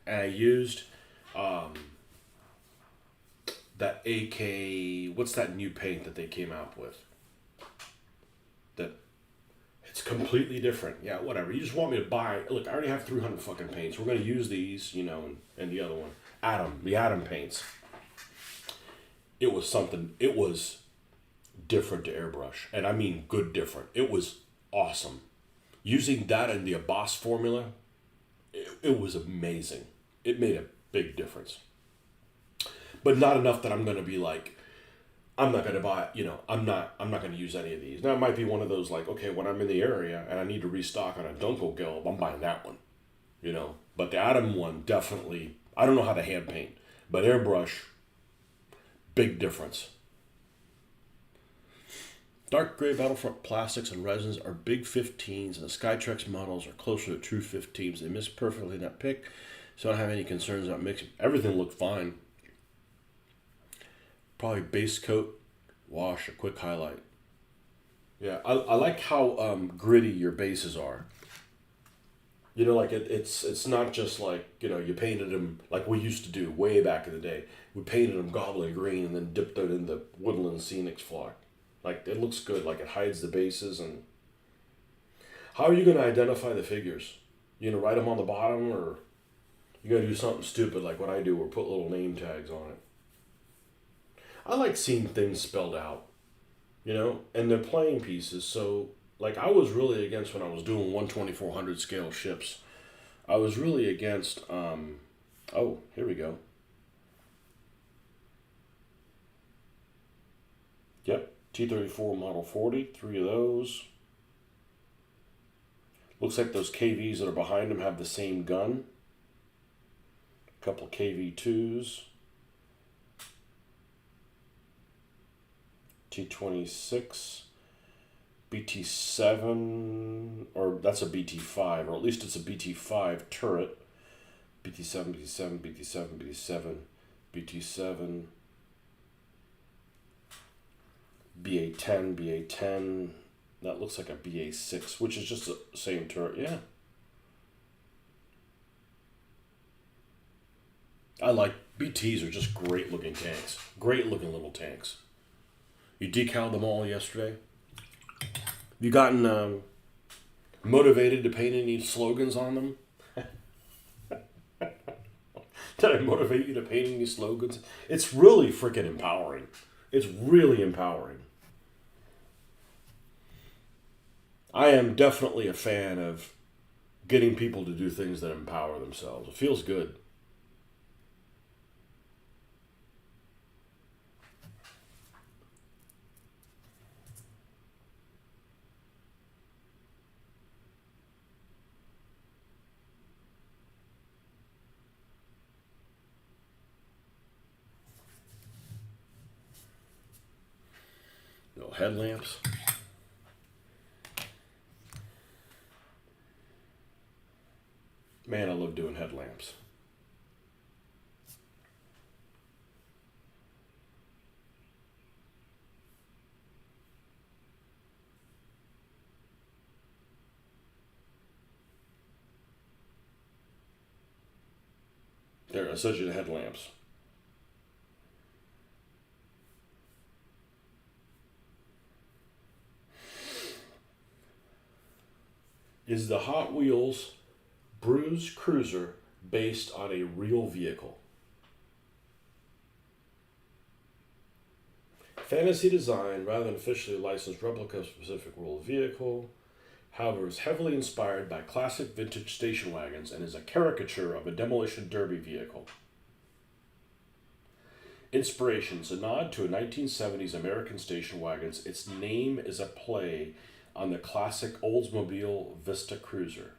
and I used um, that AK. What's that new paint that they came out with? That it's completely different. Yeah, whatever. You just want me to buy? Look, I already have 300 fucking paints. We're gonna use these, and the other one, the Atom paints. It was something. It was different to airbrush, and I mean good different. It was awesome. Using that in the Abbas formula, it was amazing. It made a big difference, but not enough that I'm gonna be like, I'm not gonna buy. I'm not gonna use any of these. Now it might be one of those like, okay, when I'm in the area and I need to restock on a Dunkel Gelb, I'm buying that one. But the Atom one definitely. I don't know how to hand paint, but airbrush, big difference. Dark gray Battlefront plastics and resins are big 15s, and the Skytrex models are closer to true 15s. They mix perfectly in that pick, so I don't have any concerns about mixing. Everything looked fine. Probably base coat, wash, a quick highlight. Yeah, I like how gritty your bases are. Like it's not just like, you painted them like we used to do way back in the day. We painted them goblin green and then dipped it in the woodland scenics flock. Like it looks good, like it hides the bases. And how are you going to identify the figures? You gonna write them on the bottom, or you gonna do something stupid like what I do, or put little name tags on it? I like seeing things spelled out, and they're playing pieces. So like I was really against when I was doing 1/2400 scale ships. I was really against. Oh, here we go. Yep, T-34 Model 40, 3 of those. Looks like those KVs that are behind them have the same gun. A couple KV2s. T-26. BT-7, or that's a BT-5, or at least it's a BT-5 turret. BT-7, BT-7, BT-7, BT-7, BT-7. BA-10, BA-10. That looks like a BA-6, which is just the same turret. Yeah. I like BTs are just great looking tanks. Great looking little tanks. You decaled them all yesterday. You gotten motivated to paint any slogans on them? Did I motivate you to paint any slogans? It's really freaking empowering. It's really empowering. I am definitely a fan of getting people to do things that empower themselves. It feels good. No headlamps. Man, I love doing headlamps. There, I said you the headlamps. Is the Hot Wheels Bruise Cruiser based on a real vehicle? Fantasy design rather than officially licensed replica of a specific world vehicle. However, is heavily inspired by classic vintage station wagons and is a caricature of a demolition derby vehicle. Inspirations: a nod to a 1970s American station wagons. Its name is a play on the classic Oldsmobile Vista Cruiser.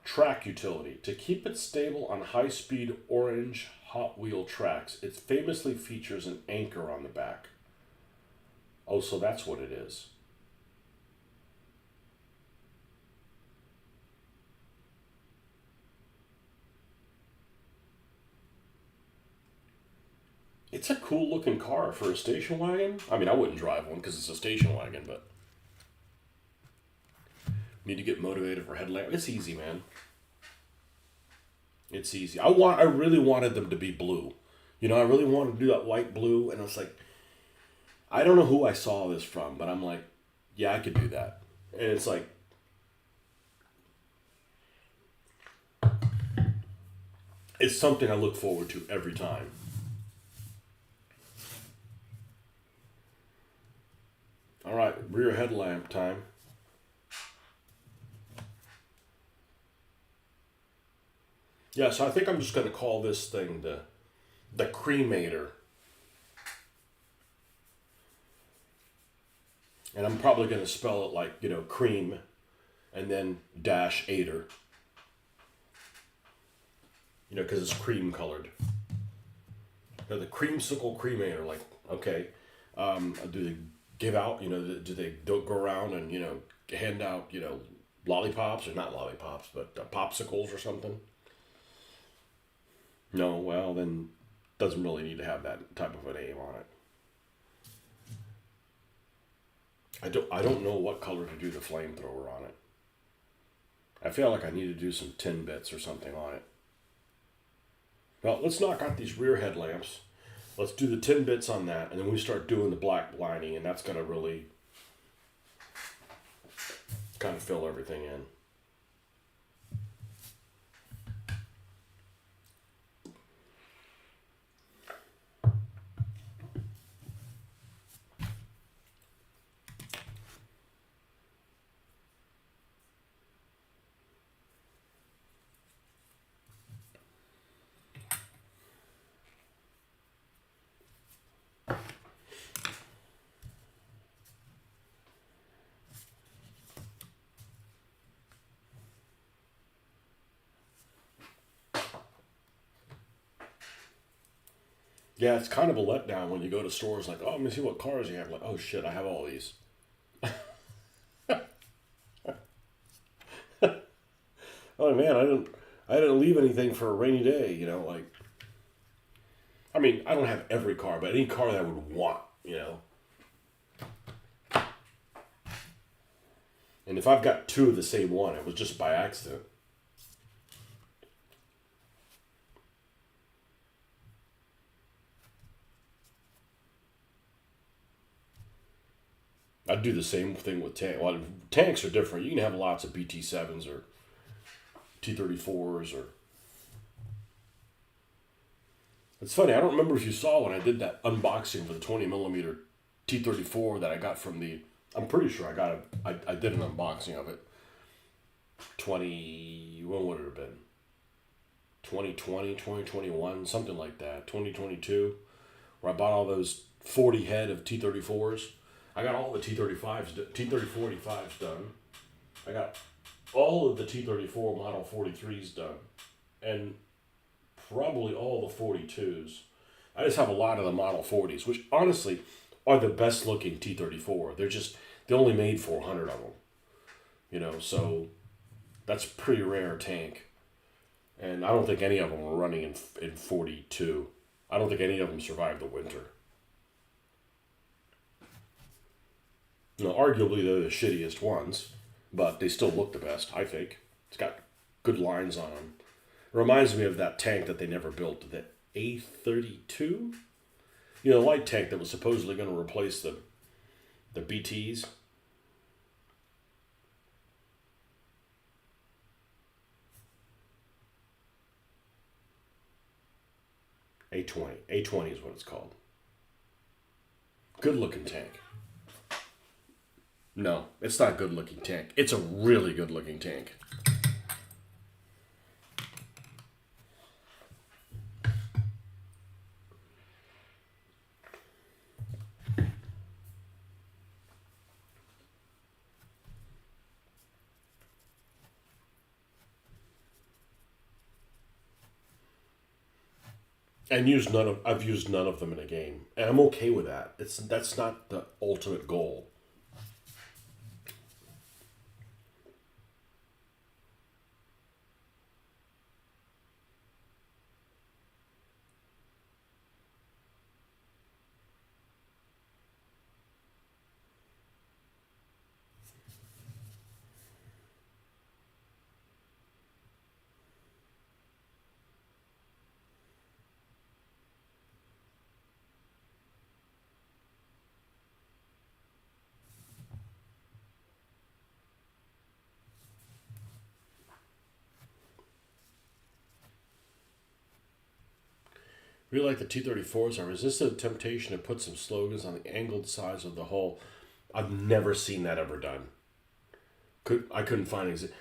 Track utility. To keep it stable on high-speed orange Hot Wheel tracks, it famously features an anchor on the back. Oh, so that's what it is. It's a cool looking car for a station wagon. I mean, I wouldn't drive one because it's a station wagon, but need to get motivated for headlamp. It's easy, man. It's easy. I really wanted them to be blue. You know, I really wanted to do that white blue, and it's like, I don't know who I saw this from, but I'm like, yeah, I could do that. And it's like, it's something I look forward to every time. All right, rear headlamp time. Yeah, so I think I'm just going to call this thing the cremator. And I'm probably going to spell it like, cream and then dash ater. Because it's cream colored. The creamsicle cremator, like, okay. Do they give out, do they don't go around and, hand out, lollipops, or not lollipops, but popsicles or something? No, well, then doesn't really need to have that type of a name on it. I don't know what color to do the flamethrower on it. I feel like I need to do some tin bits or something on it. Well, let's knock out these rear headlamps. Let's do the tin bits on that, and then we start doing the black lining, and that's going to really kind of fill everything in. Yeah, it's kind of a letdown when you go to stores like, oh, let me see what cars you have. Like, oh shit, I have all these. Oh man, I didn't leave anything for a rainy day. Like, I mean, I don't have every car, but any car that I would want. And if I've got two of the same one, it was just by accident. I'd do the same thing with tank. Well, tanks are different. You can have lots of BT7s or T34s or. It's funny. I don't remember if you saw when I did that unboxing for the 20mm T34 that I got from the. I'm pretty sure I got it. I did an unboxing of it. When would it have been? 2020, 2021, something like that. 2022, where I bought all those 40 head of T34s. I got all the T3485s done. I got all of the T34 Model 43s done. And probably all the 42s. I just have a lot of the Model 40s, which honestly are the best looking T34. They only made 400 of them. So that's a pretty rare tank. And I don't think any of them were running in 42. I don't think any of them survived the winter. Arguably they're the shittiest ones, but they still look the best, I think. It's got good lines on them. It reminds me of that tank that they never built, the A32? The light tank that was supposedly going to replace the BTs. A20. A20 is what it's called. Good looking tank. No, it's not a good looking tank. It's a really good looking tank. And I've used none of them in a game. And I'm okay with that. That's not the ultimate goal. really like the T-34s. I resisted the temptation to put some slogans on the angled sides of the hull. I've never seen that ever done. I couldn't find it.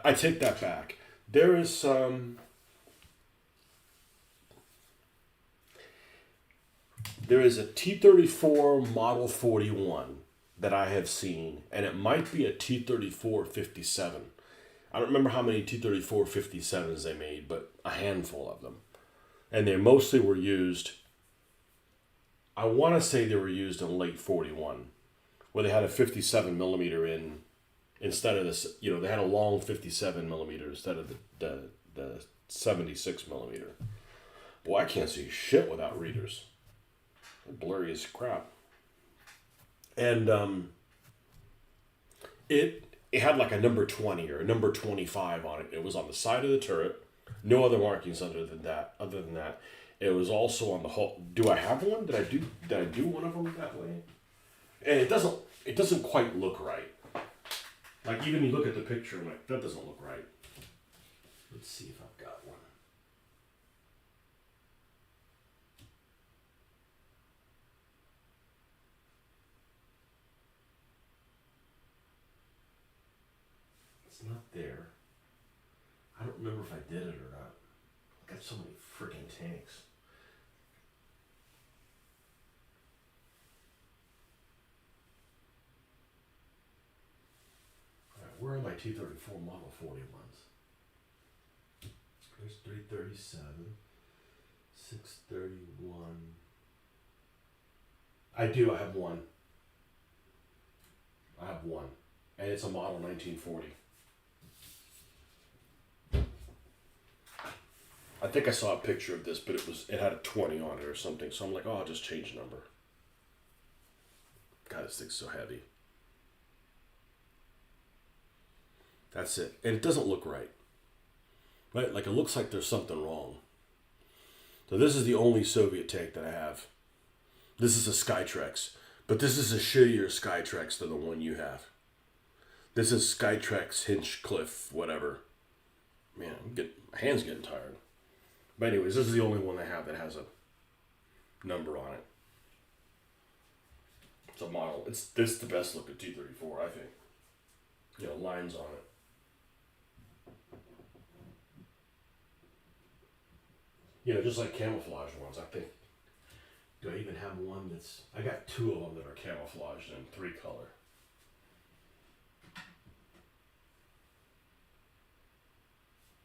I take that back. There is some. There is a T-34 Model 41 that I have seen, and it might be a T-34 57. I don't remember how many T-34 57s they made, but a handful of them. And they mostly were used, I want to say they were used in late 41, where they had a 57 millimeter in, instead of this, they had a long 57 millimeter instead of the 76 millimeter. Boy, I can't see shit without readers. They're blurry as crap. And it had like a number 20 or a number 25 on it. It was on the side of the turret. No other markings other than that. It was also on the hull. Do I have one? Did I do one of them that way? And it doesn't quite look right. Like, even you look at the picture, I'm like, that doesn't look right. Let's see if I've got one. It's not there. I don't remember if I did it or not. I've got so many freaking tanks. Where are my T-34 Model 41s? There's 337, 631. I have one. And it's a Model 1940. I think I saw a picture of this, but it had a 20 on it or something. So I'm like, I'll just change the number. God, this thing's so heavy. That's it. And it doesn't look right. Right? Like, it looks like there's something wrong. So this is the only Soviet tank that I have. This is a Skytrex. But this is a shittier Skytrex than the one you have. This is Skytrex Hinchcliffe, whatever. Man, my hand's getting tired. But anyways, this is the only one I have that has a number on it. It's a model. This is the best looking T-34, I think. Lines on it. Just like camouflage ones, I think. Do I even have one that's... I got two of them that are camouflaged in 3 color.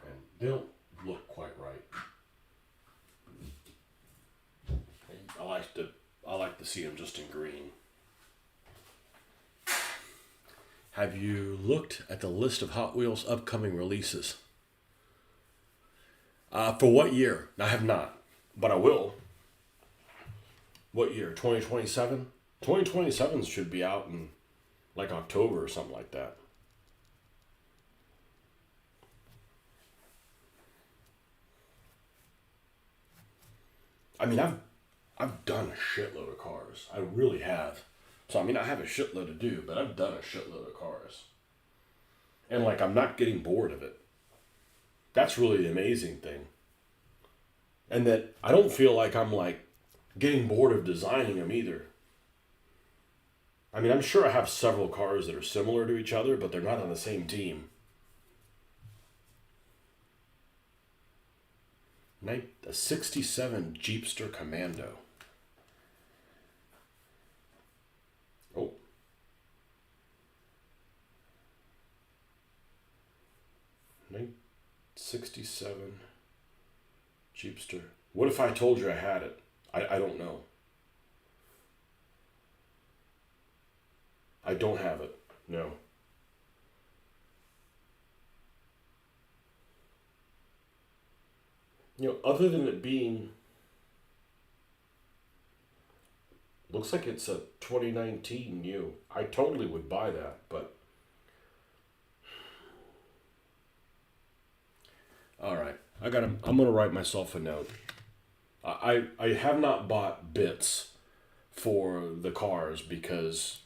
And they don't look quite right. I like to see them just in green. Have you looked at the list of Hot Wheels upcoming releases? For what year? I have not, but I will. What year? 2027? 2027 should be out in like October or something like that. I mean, I've done a shitload of cars. I really have. So, I mean, I have a shitload to do, but I've done a shitload of cars. And, like, I'm not getting bored of it. That's really the amazing thing. And that I don't feel like I'm, like, getting bored of designing them either. I mean, I'm sure I have several cars that are similar to each other, but they're not on the same team. A 67 Jeepster Commando. Oh. Night 67 Jeepster. What if I told you I had it? I don't know. I don't have it. No. Other than it being... Looks like it's a 2019 new. I totally would buy that, but... Alright. I'm going to write myself a note. I have not bought bits for the cars because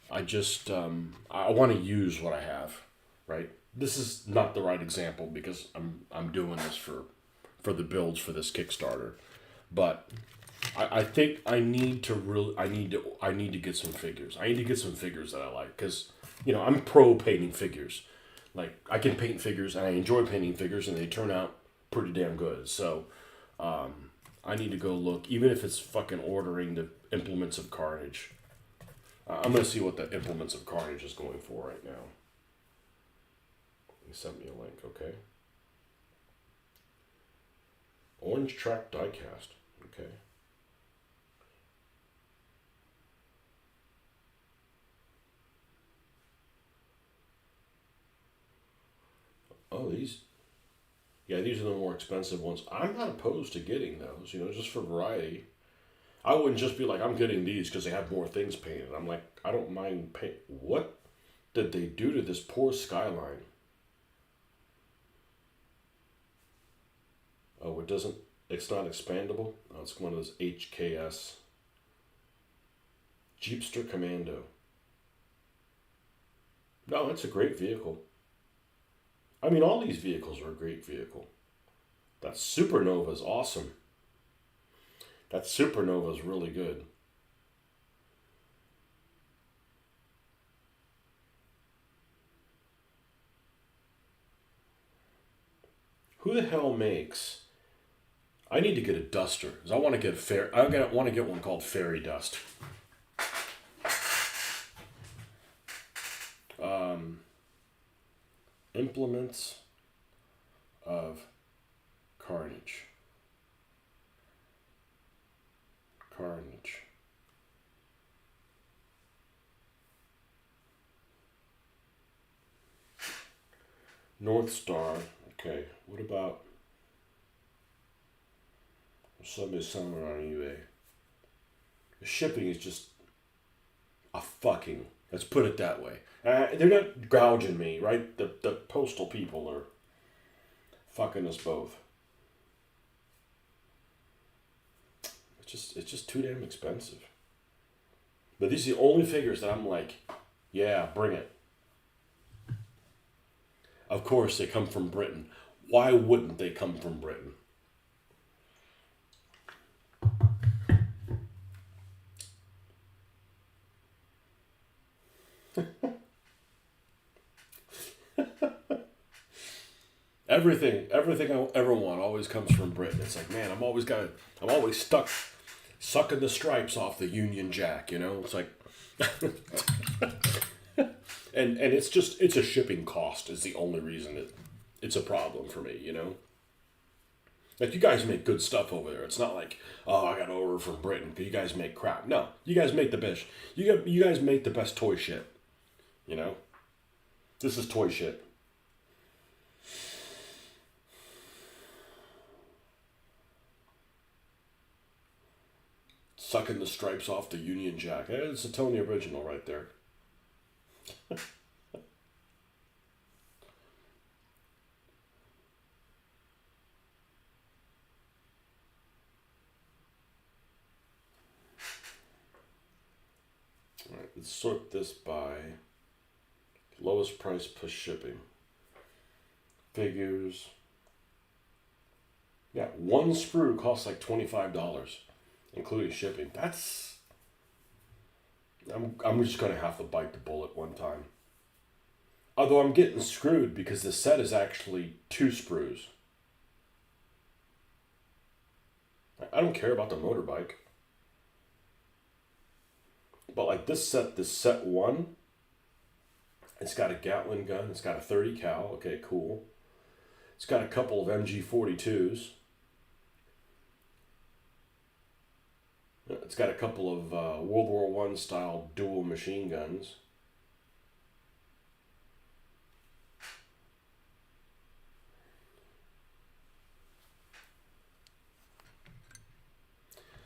I just... I want to use what I have, right? This is not the right example because I'm doing this for the builds for this Kickstarter. But I think I need to get some figures. I need to get some figures that I like because I'm pro painting figures. Like I can paint figures and I enjoy painting figures and they turn out pretty damn good. So I need to go look, even if it's fucking ordering the Implements of Carnage. I'm gonna see what the Implements of Carnage is going for right now. He sent me a link. Okay. Orange track diecast. Okay. Oh, these. Yeah, these are the more expensive ones. I'm not opposed to getting those, just for variety. I wouldn't just be like, I'm getting these because they have more things painted. I'm like, I don't mind paint. What did they do to this poor skyline? Oh, it's not expandable? Oh, it's one of those HKS. Jeepster Commando. No, it's a great vehicle. I mean, all these vehicles are a great vehicle. That Supernova is awesome. That Supernova is really good. Who the hell makes? I need to get a duster because I want to get I want to get one called Fairy Dust. Implements of Carnage. Carnage. North Star. Okay. What about somebody somewhere on eBay? The shipping is just a fucking. Let's put it that way. They're not gouging me, right? The postal people are fucking us both. It's just too damn expensive. But these are the only figures that I'm like, yeah, bring it. Of course, they come from Britain. Why wouldn't they come from Britain? Everything I ever want always comes from Britain. It's like, man, I'm always stuck sucking the stripes off the Union Jack. It's like, and it's a shipping cost is the only reason it's a problem for me. Like you guys make good stuff over there. It's not like, oh, I got to order from Britain because you guys make crap. No, you guys make the best. You guys make the best toy shit. This is toy shit. Sucking the stripes off the Union Jack. It's a Tony original right there. Alright, let's sort this by lowest price plus shipping. Figures. Yeah, one sprue costs like $25, including shipping. I'm just gonna have to bite the bullet one time. Although I'm getting screwed because the set is actually 2 sprues. I don't care about the motorbike. But like this set 1, it's got a Gatling gun, it's got a 30 cal, okay, cool. It's got a couple of MG42s. It's got a couple of World War I style dual machine guns.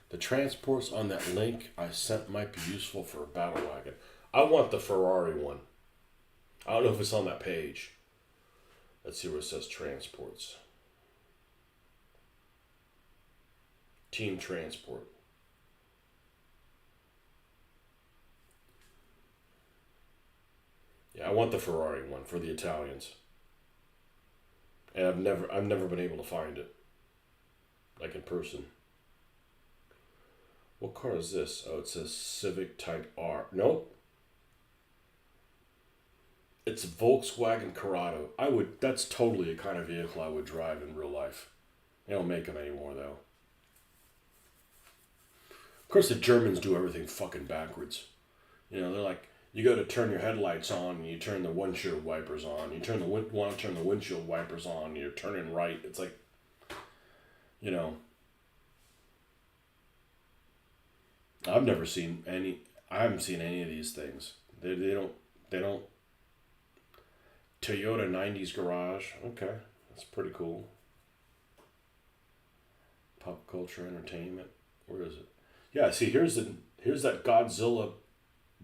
The transports on that link I sent might be useful for a battle wagon. I want the Ferrari one. I don't know if it's on that page. Let's see where it says transports. Team transport. Yeah, I want the Ferrari one for the Italians. And I've never been able to find it. Like in person. What car is this? Oh, it says Civic Type R. Nope. It's a Volkswagen Corrado. That's totally a kind of vehicle I would drive in real life. They don't make them anymore, though. Of course, the Germans do everything fucking backwards. You know, they're like, you go to turn your headlights on, and you turn the windshield wipers on. You want to turn the windshield wipers on, and you're turning right. It's like, you know, I've never seen any. I haven't seen any of these things. They don't. Toyota 90s garage. Okay, that's pretty cool. Pop culture entertainment. Where is it? Yeah, see, here's that Godzilla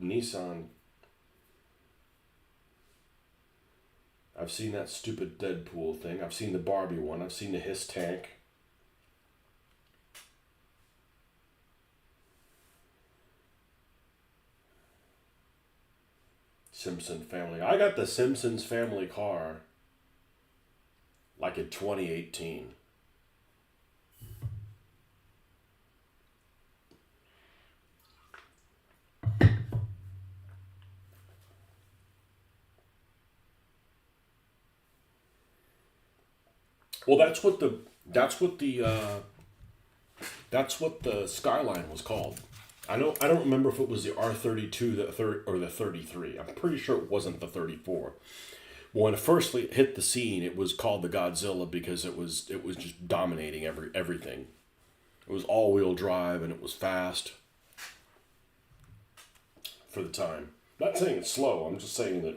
Nissan. I've seen that stupid Deadpool thing. I've seen the Barbie one. I've seen the Hiss tank. Simpson family. I got the Simpsons family car like in 2018. Well, that's what the Skyline was called. I don't remember if it was the R32 or the 33. I'm pretty sure it wasn't the 34. When it first hit the scene, it was called the Godzilla because it was just dominating everything. It was all-wheel drive and it was fast for the time. I'm not saying it's slow. I'm just saying that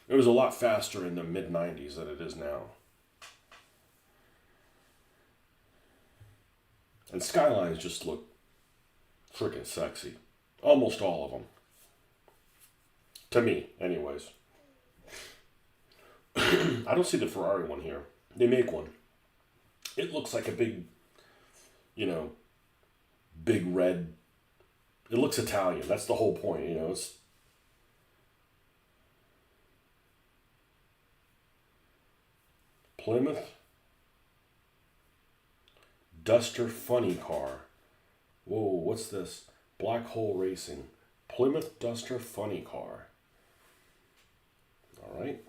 it was a lot faster in the mid 90s than it is now. And Skylines just look freaking sexy. Almost all of them. To me, anyways. I don't see the Ferrari one here. They make one. It looks like a big, you know, big red. It looks Italian. That's the whole point, you know. It's Plymouth Duster Funny Car. Whoa, what's this? Black Hole Racing. Plymouth Duster Funny Car. All right.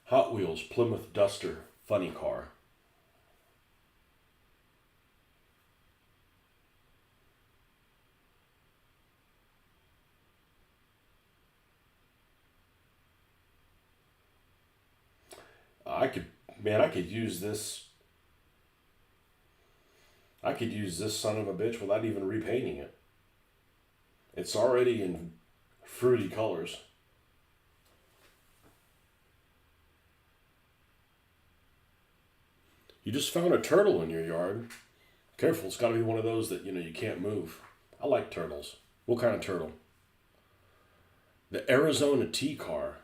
Hot Wheels Plymouth Duster Funny Car. I could, man, I could use this. I could use this son of a bitch without even repainting it. It's already in fruity colors. You just found a turtle in your yard. Careful, it's got to be one of those that, you know, you can't move. I like turtles. What kind of turtle? The Arizona Tea Car.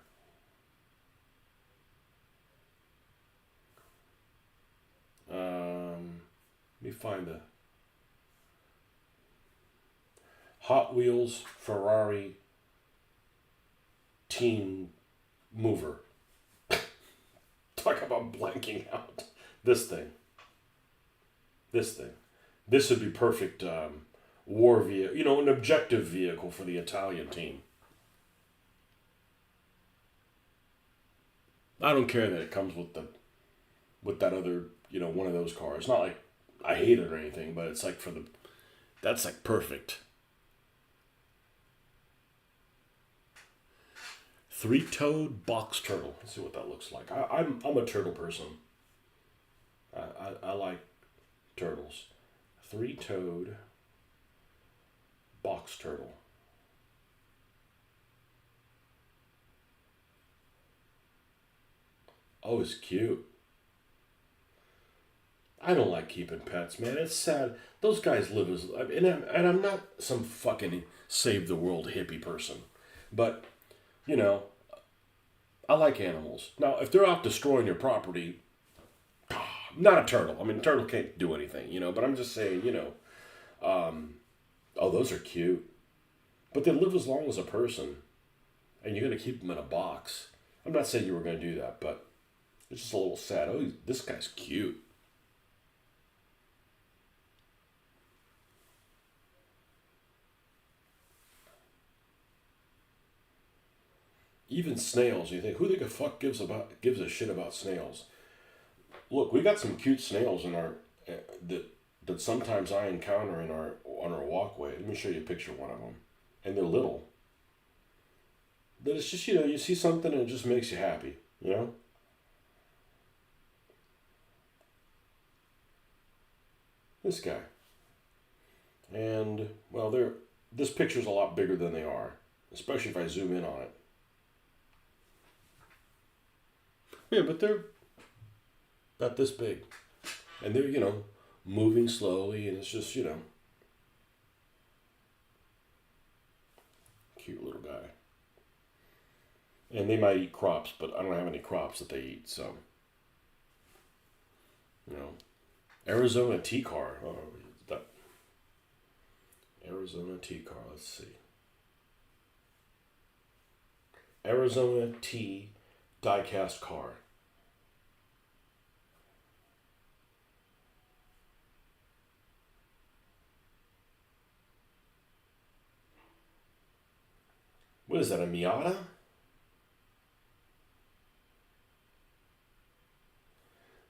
Let me find the Hot Wheels Ferrari Teen Mover. Talk about blanking out. This thing. This thing. This would be perfect war vehicle, you know, an objective vehicle for the Italian team. I don't care that it comes with that other, you know, one of those cars. It's not like I hate it or anything, but it's like that's like perfect. Three-toed box turtle. Let's see what that looks like. I'm a turtle person. I like turtles. Three-toed box turtle. Oh, it's cute. I don't like keeping pets, man. It's sad. Those guys live as, and I'm not some fucking save the world hippie person, but you know, I like animals. Now, if they're out destroying your property, not a turtle. I mean, a turtle can't do anything, you know. But I'm just saying, you know, oh, those are cute, but they live as long as a person, and you're gonna keep them in a box. I'm not saying you were gonna do that, but it's just a little sad. Oh, this guy's cute. even snails. You think, who the fuck gives a shit about snails? Look, we got some cute snails in our that that sometimes I encounter in our on our walkway. Let me show you a picture of one of them, and they're little. But it's just, you see something and it just makes you happy. This guy, and well, this picture's a lot bigger than they are, especially if I zoom in on it. Yeah, but they're about this big, and they're moving slowly, and it's just cute little guy. And they might eat crops, but I don't have any crops that they eat, so you know. Arizona tea car. Oh, that Arizona tea car. Let's see. Arizona tea die-cast car. What is that, a Miata?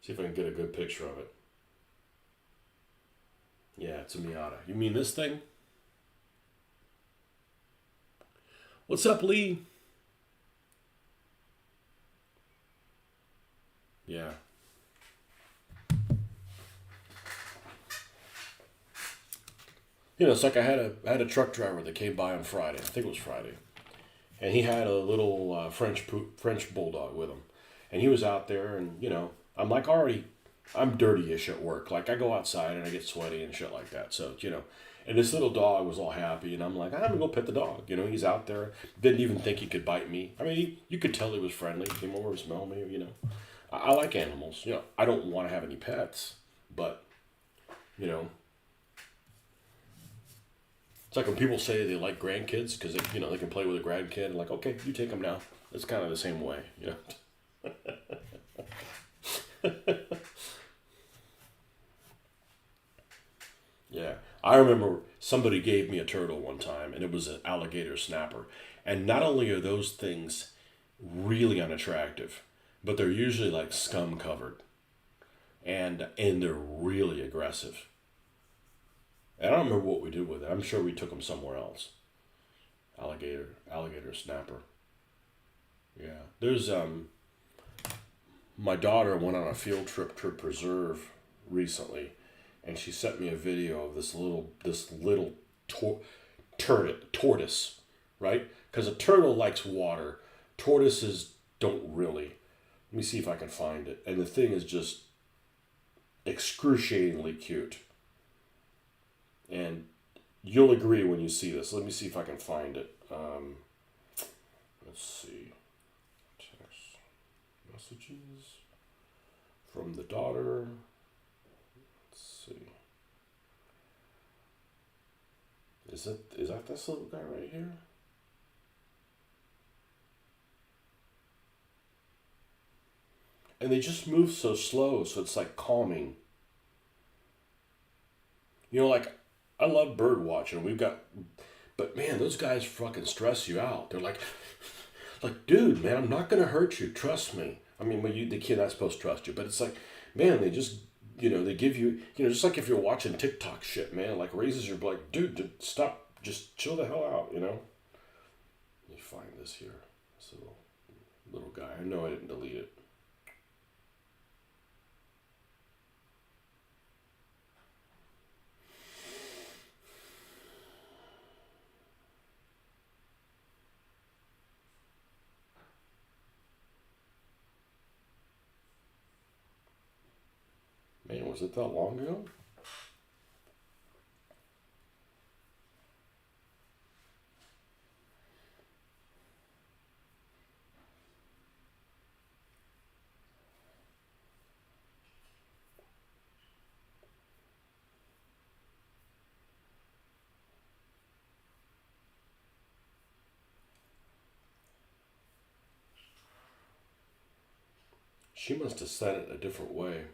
See if I can get a good picture of it. Yeah, it's a Miata. You mean this thing? What's up, Lee? Yeah. It's like I had a truck driver that came by on Friday. I think it was Friday, and he had a little French bulldog with him, and he was out there, and I'm like I'm dirty-ish at work. Like I go outside and I get sweaty and shit like that. So and this little dog was all happy, and I'm like, I'm gonna go pet the dog. He's out there, didn't even think he could bite me. I mean, you could tell he was friendly. He came over and smelled me. I like animals. I don't want to have any pets, but it's like when people say they like grandkids because they can play with a grandkid. And like, okay, you take them now. It's kind of the same way. Yeah, I remember somebody gave me a turtle one time, and it was an alligator snapper. And not only are those things really unattractive, but they're usually like scum covered, and they're really aggressive. And I don't remember what we did with it. I'm sure we took them somewhere else. Alligator snapper. Yeah, there's my daughter went on a field trip to a preserve recently, and she sent me a video of this little tortoise, right? Because a turtle likes water, tortoises don't really. Let me see if I can find it. And the thing is just excruciatingly cute, and you'll agree when you see this. Let me see if I can find it. Let's see. Text messages from the daughter. Let's see. Is that this little guy right here? And they just move so slow, so it's like calming. Like I love bird watching. But man, those guys fucking stress you out. They're like, dude, man, I'm not gonna hurt you. Trust me. I mean, the kid not supposed to trust you, but it's like, man, they just, they give you, just like if you're watching TikTok shit, man, like raises your like, dude, stop, just chill the hell out, Let me find this here. This little guy. I know I didn't delete it. Man, was it that long ago? She must have said it a different way.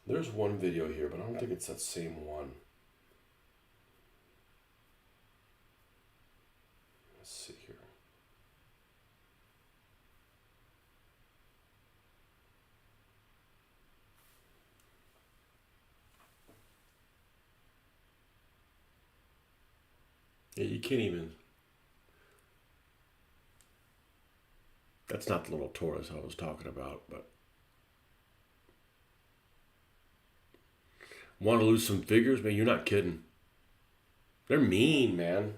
There's one video here, but I don't think it's that same one. Yeah, you can't even. That's not the little tortoise I was talking about, but want to lose some figures? Man, you're not kidding. They're mean, man.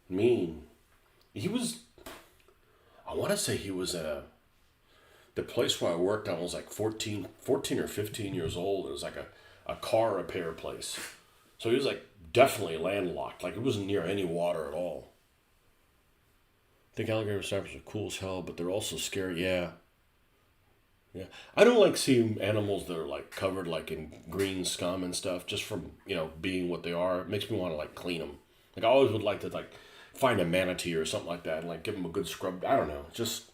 Mean. He was. I want to say he was at the place where I worked. I was like 14 or 15 years old. It was like a car repair place. So he was like definitely landlocked. Like it wasn't near any water at all. I think alligator snipers are cool as hell, but they're also scary. Yeah, yeah. I don't like seeing animals that are like covered like in green scum and stuff just from being what they are. It makes me want to like clean them. Like I always would like to like find a manatee or something like that and like give them a good scrub. I don't know. Just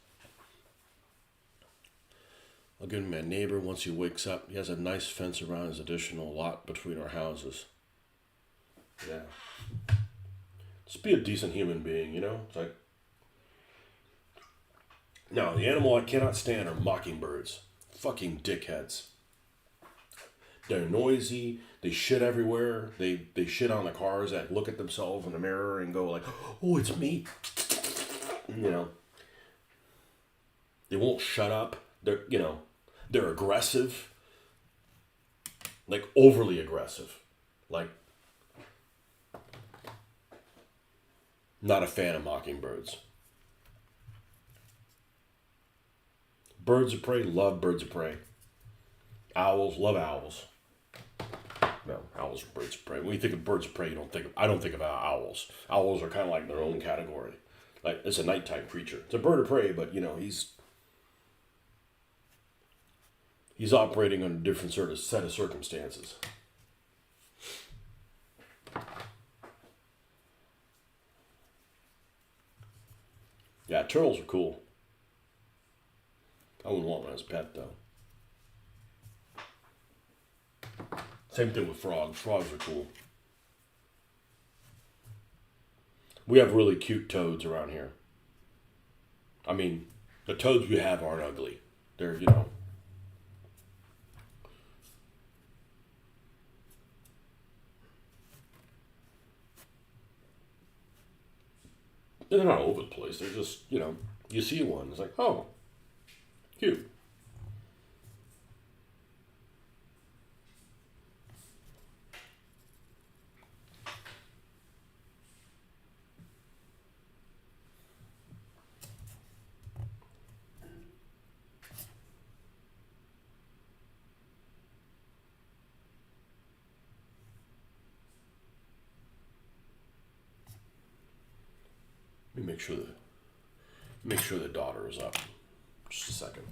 I'll give him my neighbor once he wakes up. He has a nice fence around his additional lot between our houses. Yeah. Just be a decent human being. It's like, no, the animal I cannot stand are mockingbirds. Fucking dickheads. They're noisy. They shit everywhere. They shit on the cars that look at themselves in the mirror and go like, "Oh, it's me." You know. They won't shut up. They're aggressive. Like overly aggressive. Like not a fan of mockingbirds. Birds of prey, love birds of prey. Owls, love owls. No, owls are birds of prey. When you think of birds of prey, I don't think of owls. Owls are kind of like their own category. Like it's a nighttime creature. It's a bird of prey, but he's operating under a different sort of set of circumstances. Yeah, turtles are cool. I wouldn't want one as a pet though. Same thing with frogs. Frogs are cool. We have really cute toads around here. I mean, the toads we have aren't ugly. They're. They're not all over the place. They're just. You see one, it's like, oh, cute. Let me make sure the daughter is up. Just a second.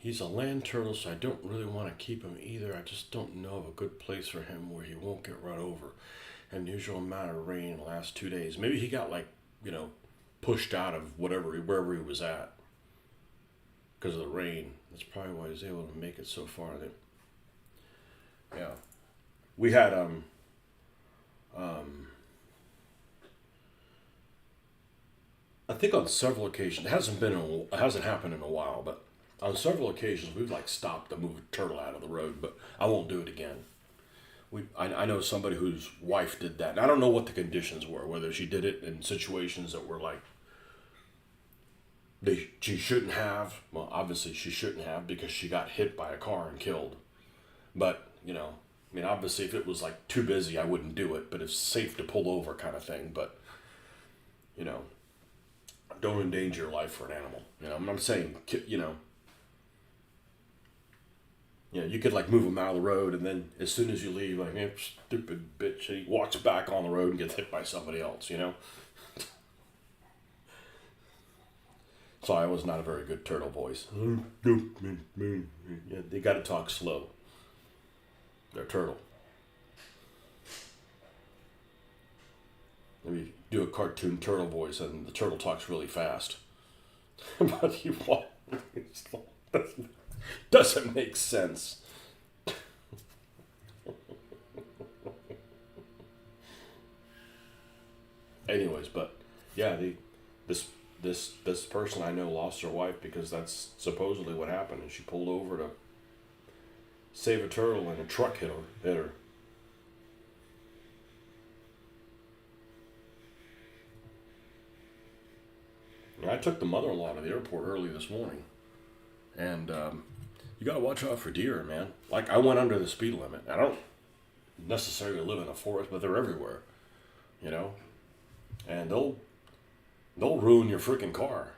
He's a land turtle, so I don't really want to keep him either. I just don't know of a good place for him where he won't get run over. Unusual amount of rain in the last 2 days. Maybe he got like, pushed out of wherever he was at because of the rain. That's probably why he's able to make it so far. Yeah, we had I think on several occasions, it hasn't happened in a while, but on several occasions we've like stopped to move a turtle out of the road, but I won't do it again. I know somebody whose wife did that, and I don't know what the conditions were, whether she did it in situations that were like she shouldn't have. Well, obviously she shouldn't have because she got hit by a car and killed. But I mean, obviously if it was like too busy, I wouldn't do it. But it's safe to pull over, kind of thing. But you know, don't endanger your life for an animal. I'm saying, you could like move him out of the road, and then as soon as you leave, like, man, stupid bitch, and he walks back on the road and gets hit by somebody else. So I was not a very good turtle voice. Yeah, they got to talk slow. They're turtle. Maybe do a cartoon turtle voice, and the turtle talks really fast. But you what? Doesn't make sense. Anyways, but yeah, this person I know lost her wife because that's supposedly what happened, and she pulled over to save a turtle, and a truck hit her. I took the mother-in-law to the airport early this morning, and you gotta watch out for deer, man. Like, I went under the speed limit. I don't necessarily live in a forest, but they're everywhere, and they'll ruin your freaking car,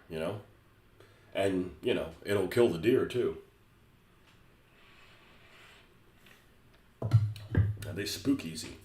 and it'll kill the deer too. And they spook easy.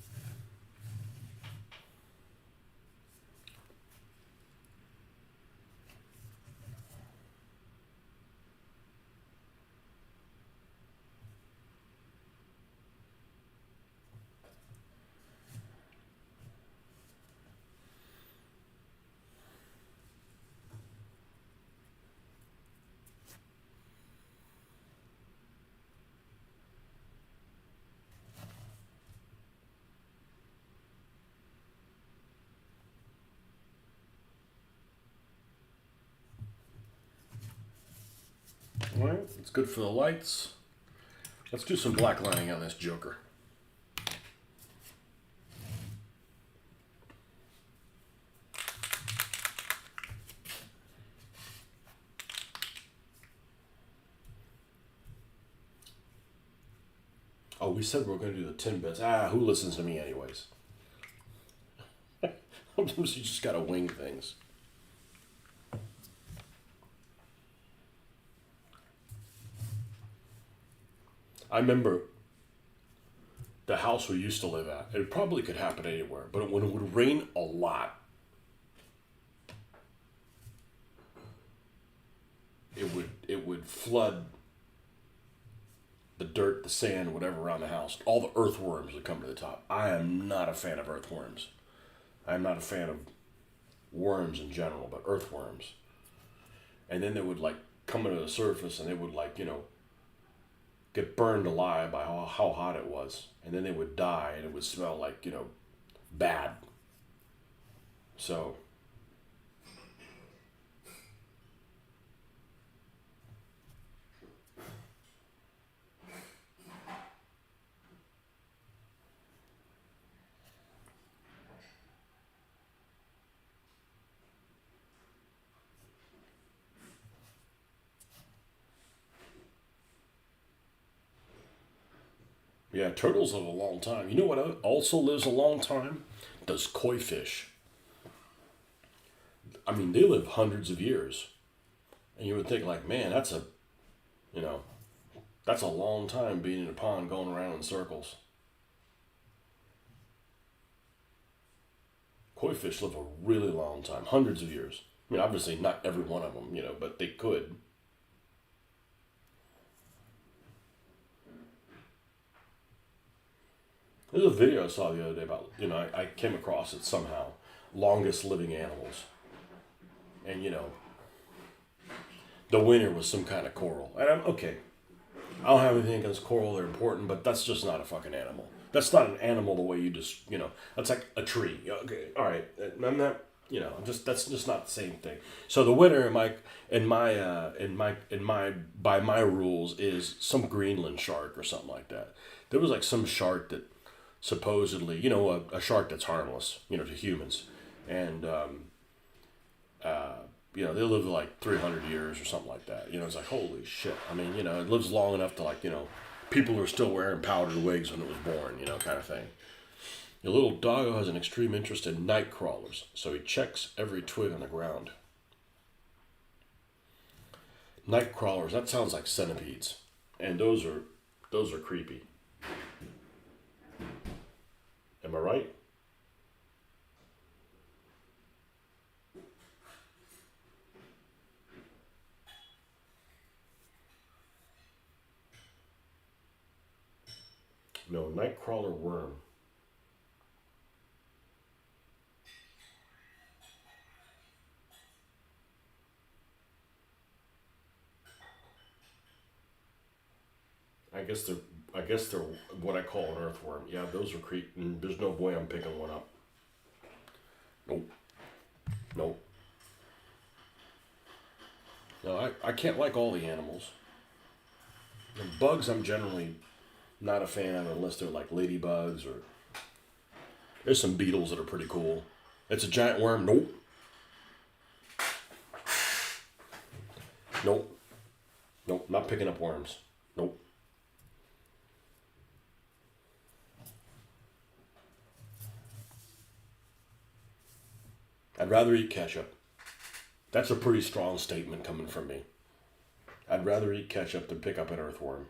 All right, it's good for the lights. Let's do some black lining on this joker. Oh, we said we were going to do the 10 bits. Who listens to me anyways? Sometimes you just got to wing things. I remember the house we used to live at. It probably could happen anywhere, but when it would rain a lot, it would flood the dirt, the sand, whatever around the house. All the earthworms would come to the top. I am not a fan of earthworms. I'm not a fan of worms in general, but earthworms. And then they would like come into the surface, and they would like get burned alive by how hot it was, and then they would die, and it would smell like bad. So yeah, turtles live a long time. You know what also lives a long time? Does koi fish. I mean, they live hundreds of years. And you would think like, man, you know, that's a long time being in a pond going around in circles. Koi fish live a really long time, hundreds of years. I mean, obviously not every one of them, but they could. There's a video I saw the other day about, I came across it somehow. Longest living animals. And, the winner was some kind of coral. And I'm okay. I don't have anything against coral, they're important, but that's just not a fucking animal. That's not an animal the way you just, that's like a tree. Okay, all right. I'm not, that's just not the same thing. So the winner by my rules is some Greenland shark or something like that. There was like some shark that supposedly, a shark that's harmless, to humans. And, they live like 300 years or something like that. It's like, holy shit. I mean, it lives long enough to like, people are still wearing powdered wigs when it was born, kind of thing. Your little doggo has an extreme interest in night crawlers, so he checks every twig on the ground. Night crawlers, that sounds like centipedes. And those are creepy. Am I right? No, nightcrawler worm. I guess they're what I call an earthworm. Yeah, those are creepy. There's no way I'm picking one up. Nope. Nope. No, I can't like all the animals. The bugs I'm generally not a fan of unless they're like ladybugs or there's some beetles that are pretty cool. It's a giant worm. Nope. Nope. Nope. Not picking up worms. Nope. I'd rather eat ketchup. That's a pretty strong statement coming from me. I'd rather eat ketchup than pick up an earthworm.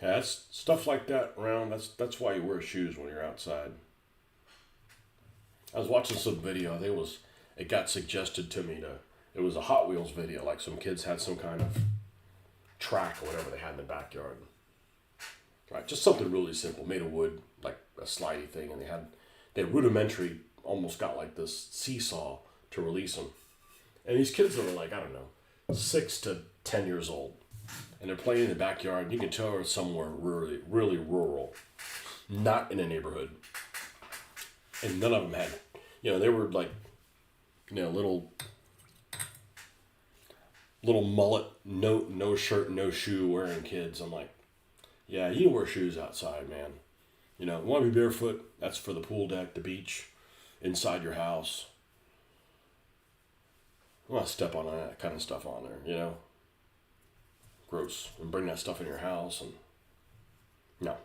Yeah, that's stuff like that around. That's why you wear shoes when you're outside. I was watching some video. I think it got suggested to me to. It was a Hot Wheels video. Like some kids had some kind of track or whatever they had in the backyard. Right, just something really simple, made of wood, like a slidey thing, and they rudimentary, almost got like this seesaw to release them. And these kids that were like, I don't know, 6 to 10 years old, and they're playing in the backyard. And you can tell it's somewhere really, really rural, not in a neighborhood. And none of them had, they were like, little mullet, no shirt, no shoe wearing kids. I'm like, yeah, you can wear shoes outside, man. Want to be barefoot? That's for the pool deck, the beach, inside your house. I want to step on that kind of stuff on there, Gross. And bring that stuff in your house and no.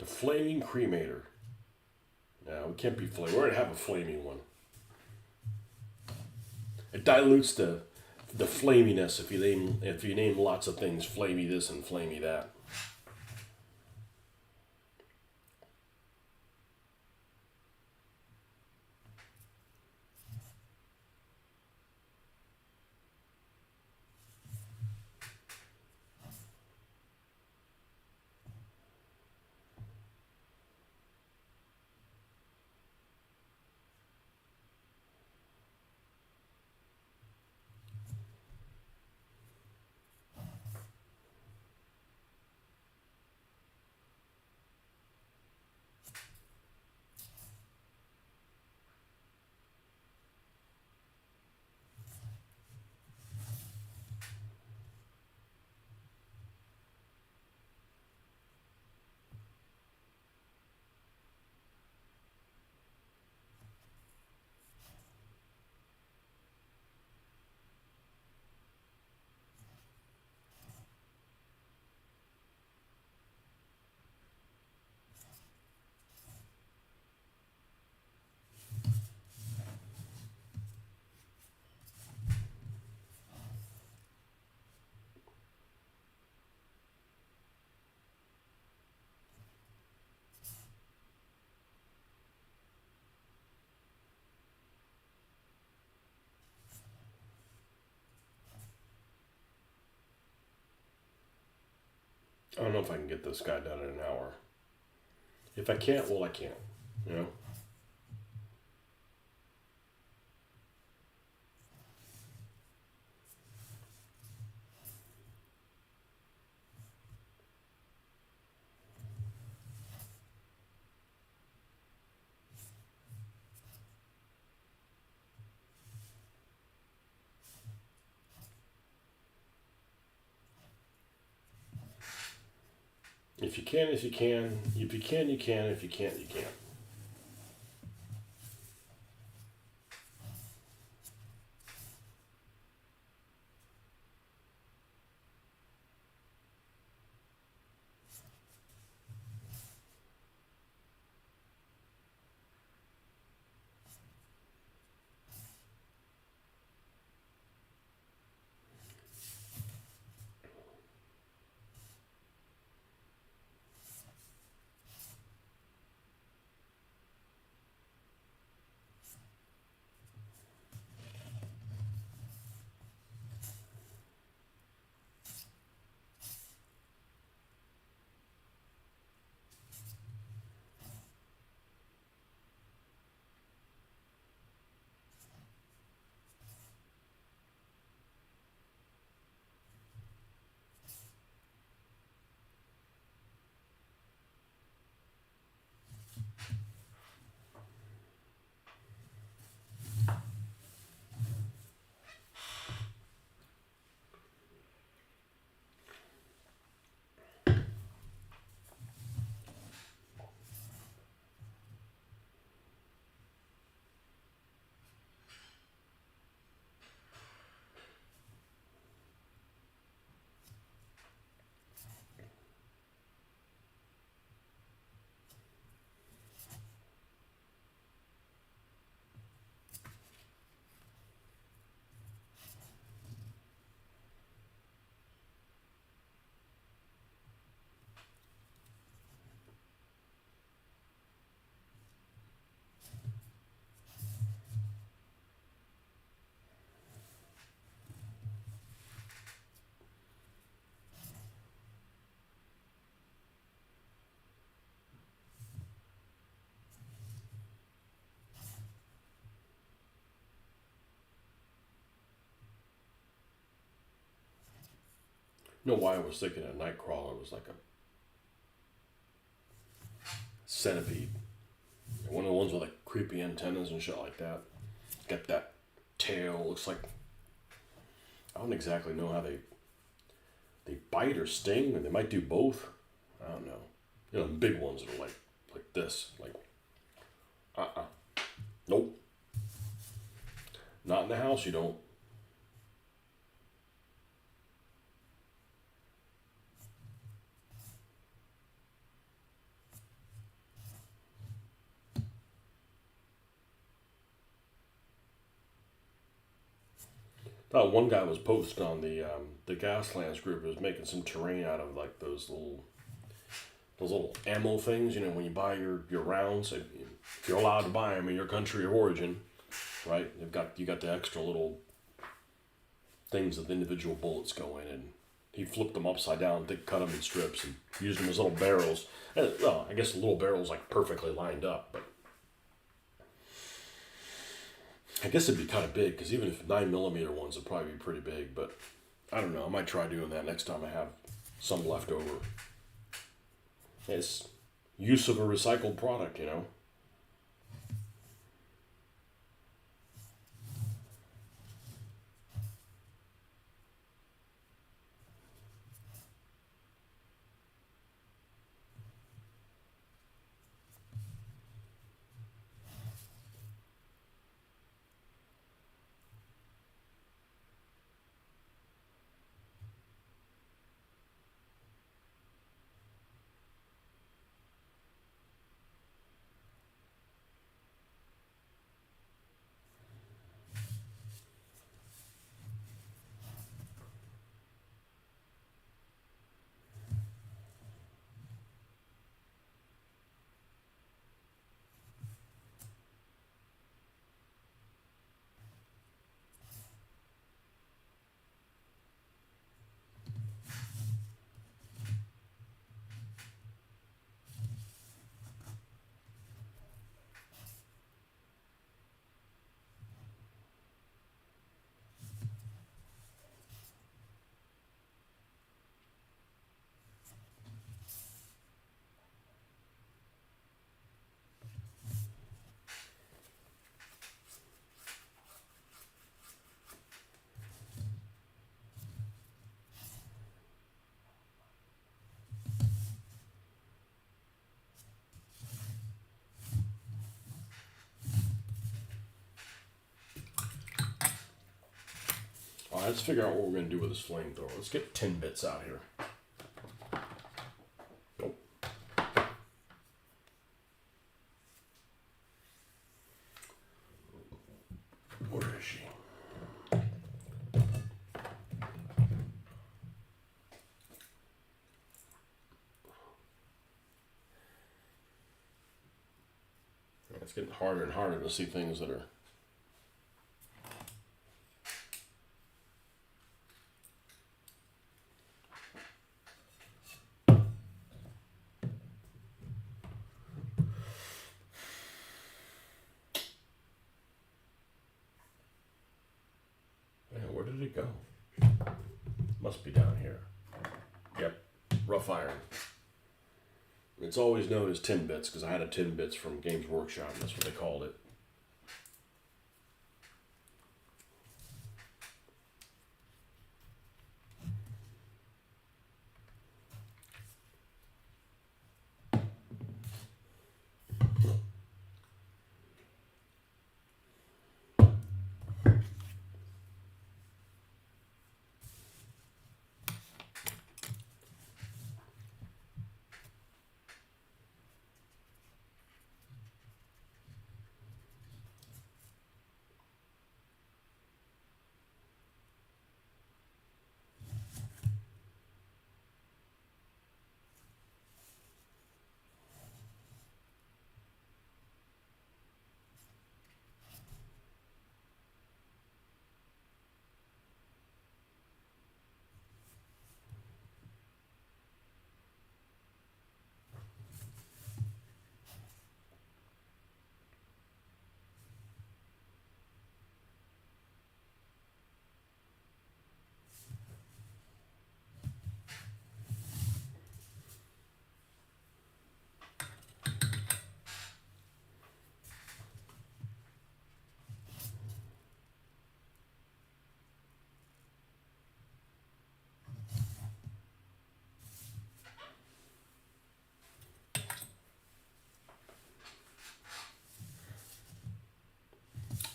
flaming cremator. No, we can't be flaming. We're gonna have a flaming one. It dilutes the flaminess if you name lots of things flamey this and flamey that. I don't know if I can get this guy done in an hour. If I can't, well, I can't. You know. If you can, if you can. If you can, you can. If you can't, you can't. You know why I was thinking a nightcrawler was like a centipede. One of the ones with like creepy antennas and shit like that. Got that tail. Looks like I don't exactly know how they bite or sting, or they might do both. I don't know. You know, the big ones that are like this. Like nope. Not in the house. You don't. Thought one guy was posting on the Gaslands group was making some terrain out of like those little ammo things. You know, when you buy your rounds, if you're allowed to buy them in your country of origin, right? You got the extra little things that the individual bullets go in, and he flipped them upside down, cut them in strips, and used them as little barrels. And, well, I guess the little barrels like perfectly lined up, but I guess it'd be kind of big because even if 9mm ones would probably be pretty big, but I don't know. I might try doing that next time I have some left over. It's use of a recycled product, you know. All right, let's figure out what we're going to do with this flamethrower. Let's get 10 bits out here. Nope. Where is she? It's getting harder and harder to see things that are... Man, where did it go? Must be down here. Yep, rough iron. It's always known as 10 bits because I had a 10 bits from Games Workshop, and that's what they called it.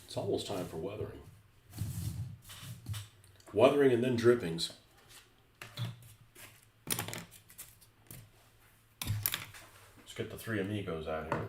It's almost time for weathering. Weathering and then drippings. Let's get the three amigos out here.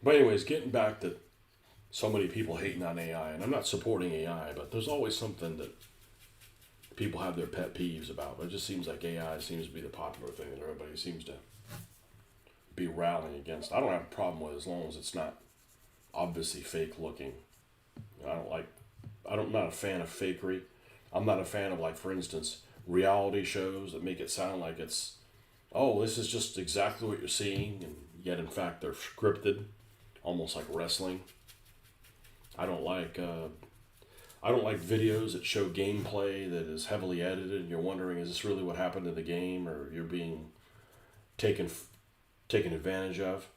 But anyways, getting back to so many people hating on AI, and I'm not supporting AI, but there's always something that people have their pet peeves about. But it just seems like AI seems to be the popular thing that everybody seems to be rallying against. I don't have a problem with it as long as it's not obviously fake looking. I'm not a fan of fakery. I'm not a fan of, like, for instance, reality shows that make it sound like it's, oh, this is just exactly what you're seeing, and yet in fact they're scripted, almost like wrestling. I don't like videos that show gameplay that is heavily edited, and you're wondering, is this really what happened in the game, or you're being taken advantage of,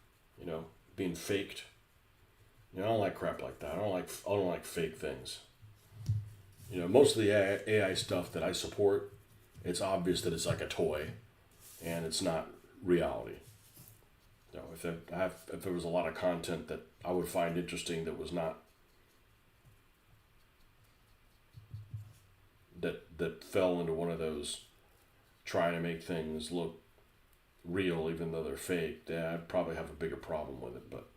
being faked. I don't like crap like that. I don't like fake things. Most of the AI stuff that I support, it's obvious that it's like a toy, and it's not reality. If there was a lot of content that I would find interesting that was not that fell into one of those trying to make things look real even though they're fake, yeah, I'd probably have a bigger problem with it. But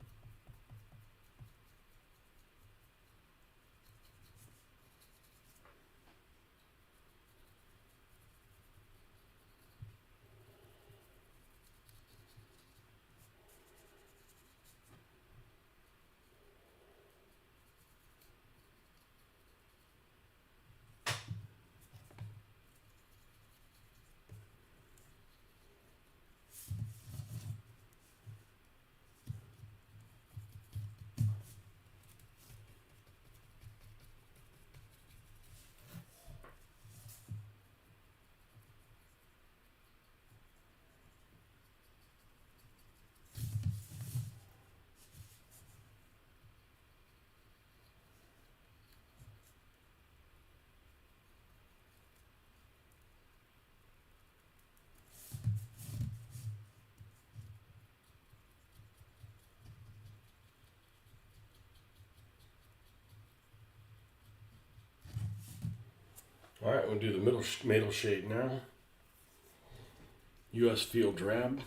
all right, we'll do the middle shade now. U.S. Field Drab.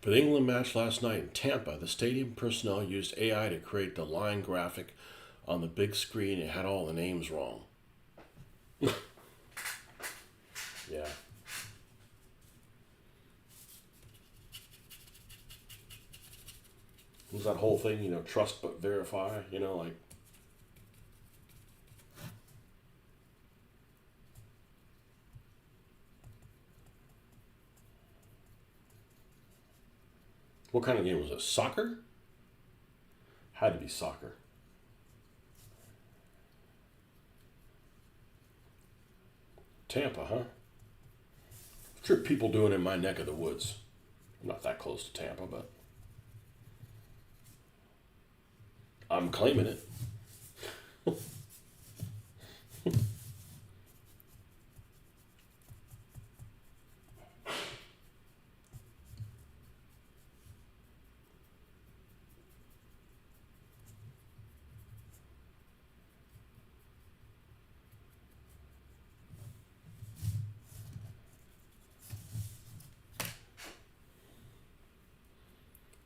For the England match last night in Tampa, the stadium personnel used AI to create the line graphic on the big screen. It had all the names wrong. Yeah. It was that whole thing, trust but verify, like. What kind of game was it? Soccer? Had to be soccer. Tampa, huh? I'm sure people doing it in my neck of the woods. I'm not that close to Tampa, but I'm claiming it.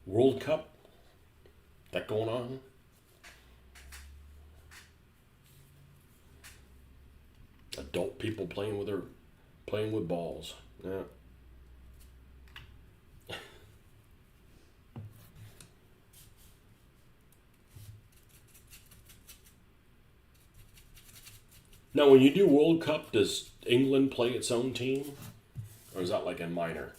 World Cup? That going on? Adult people playing with balls. Yeah. Now, when you do World Cup, does England play its own team? Or is that like in minor?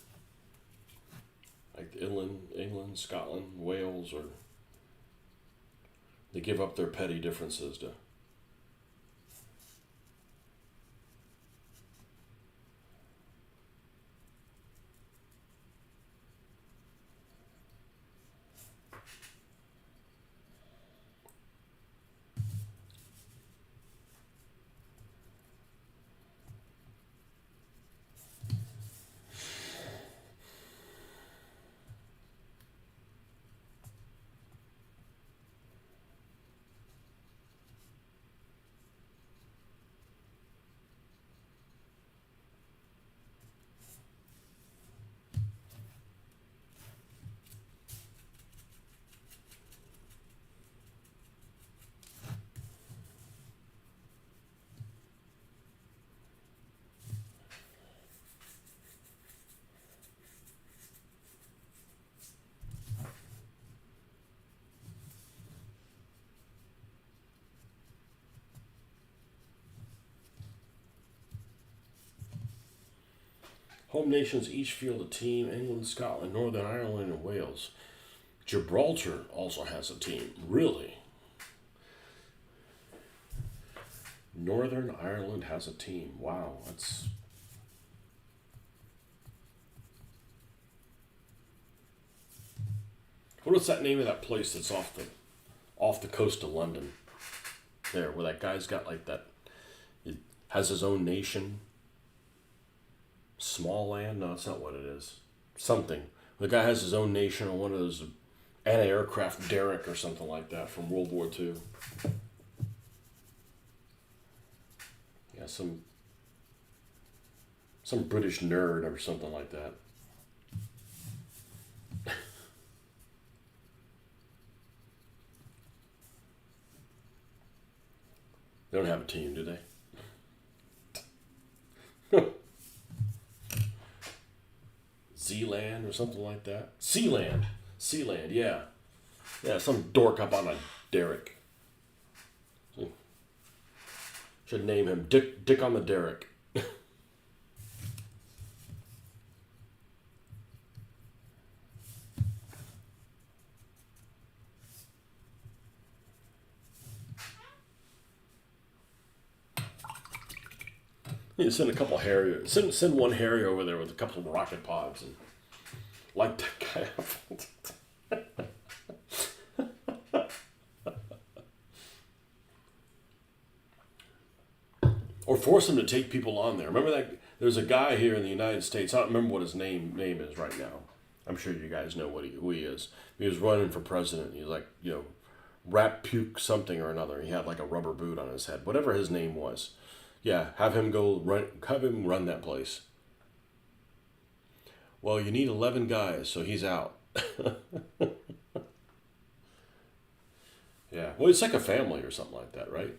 Like England, Scotland, Wales, or they give up their petty differences to. Home nations each field a team: England, Scotland, Northern Ireland, and Wales. Gibraltar also has a team. Really? Northern Ireland has a team. Wow, that's. What is that name of that place that's off the coast of London? There, where that guy's got like that. He has his own nation. Small land? No, that's not what it is. Something. The guy has his own nation on one of those anti-aircraft derrick or something like that from World War II. Yeah, some British nerd or something like that. They don't have a team, do they? Zealand or something like that. Sealand, yeah. Yeah, some dork up on a derrick. Should name him Dick on the Derrick. You send a couple Harrier. Send one Harrier over there with a couple of rocket pods and light that guy up. Or force him to take people on there. Remember that there's a guy here in the United States. I don't remember what his name is right now. I'm sure you guys know who he is. He was running for president. He's like, rat puke something or another. He had like a rubber boot on his head. Whatever his name was. Yeah, have him run that place. Well, you need 11 guys, so he's out. Yeah. Well, it's like a family or something like that, right?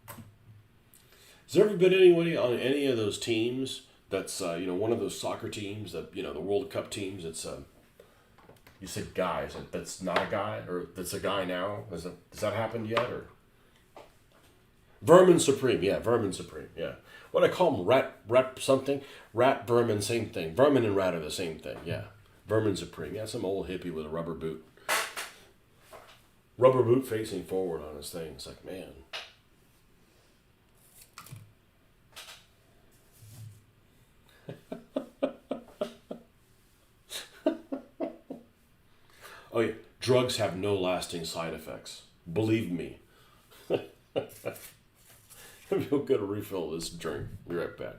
Has there ever been anybody on any of those teams that's one of those soccer teams that the World Cup teams? It's you said guys. That's not a guy, or that's a guy now. Has that happened yet? Or Vermin Supreme? Yeah, Vermin Supreme. Yeah. What I call them, rat something, rat vermin, same thing. Vermin and rat are the same thing. Yeah, Vermin Supreme. Yeah, some old hippie with a rubber boot facing forward on his thing. It's like, man. Oh yeah, drugs have no lasting side effects. Believe me. You'll get a refill of this drink. Be right back.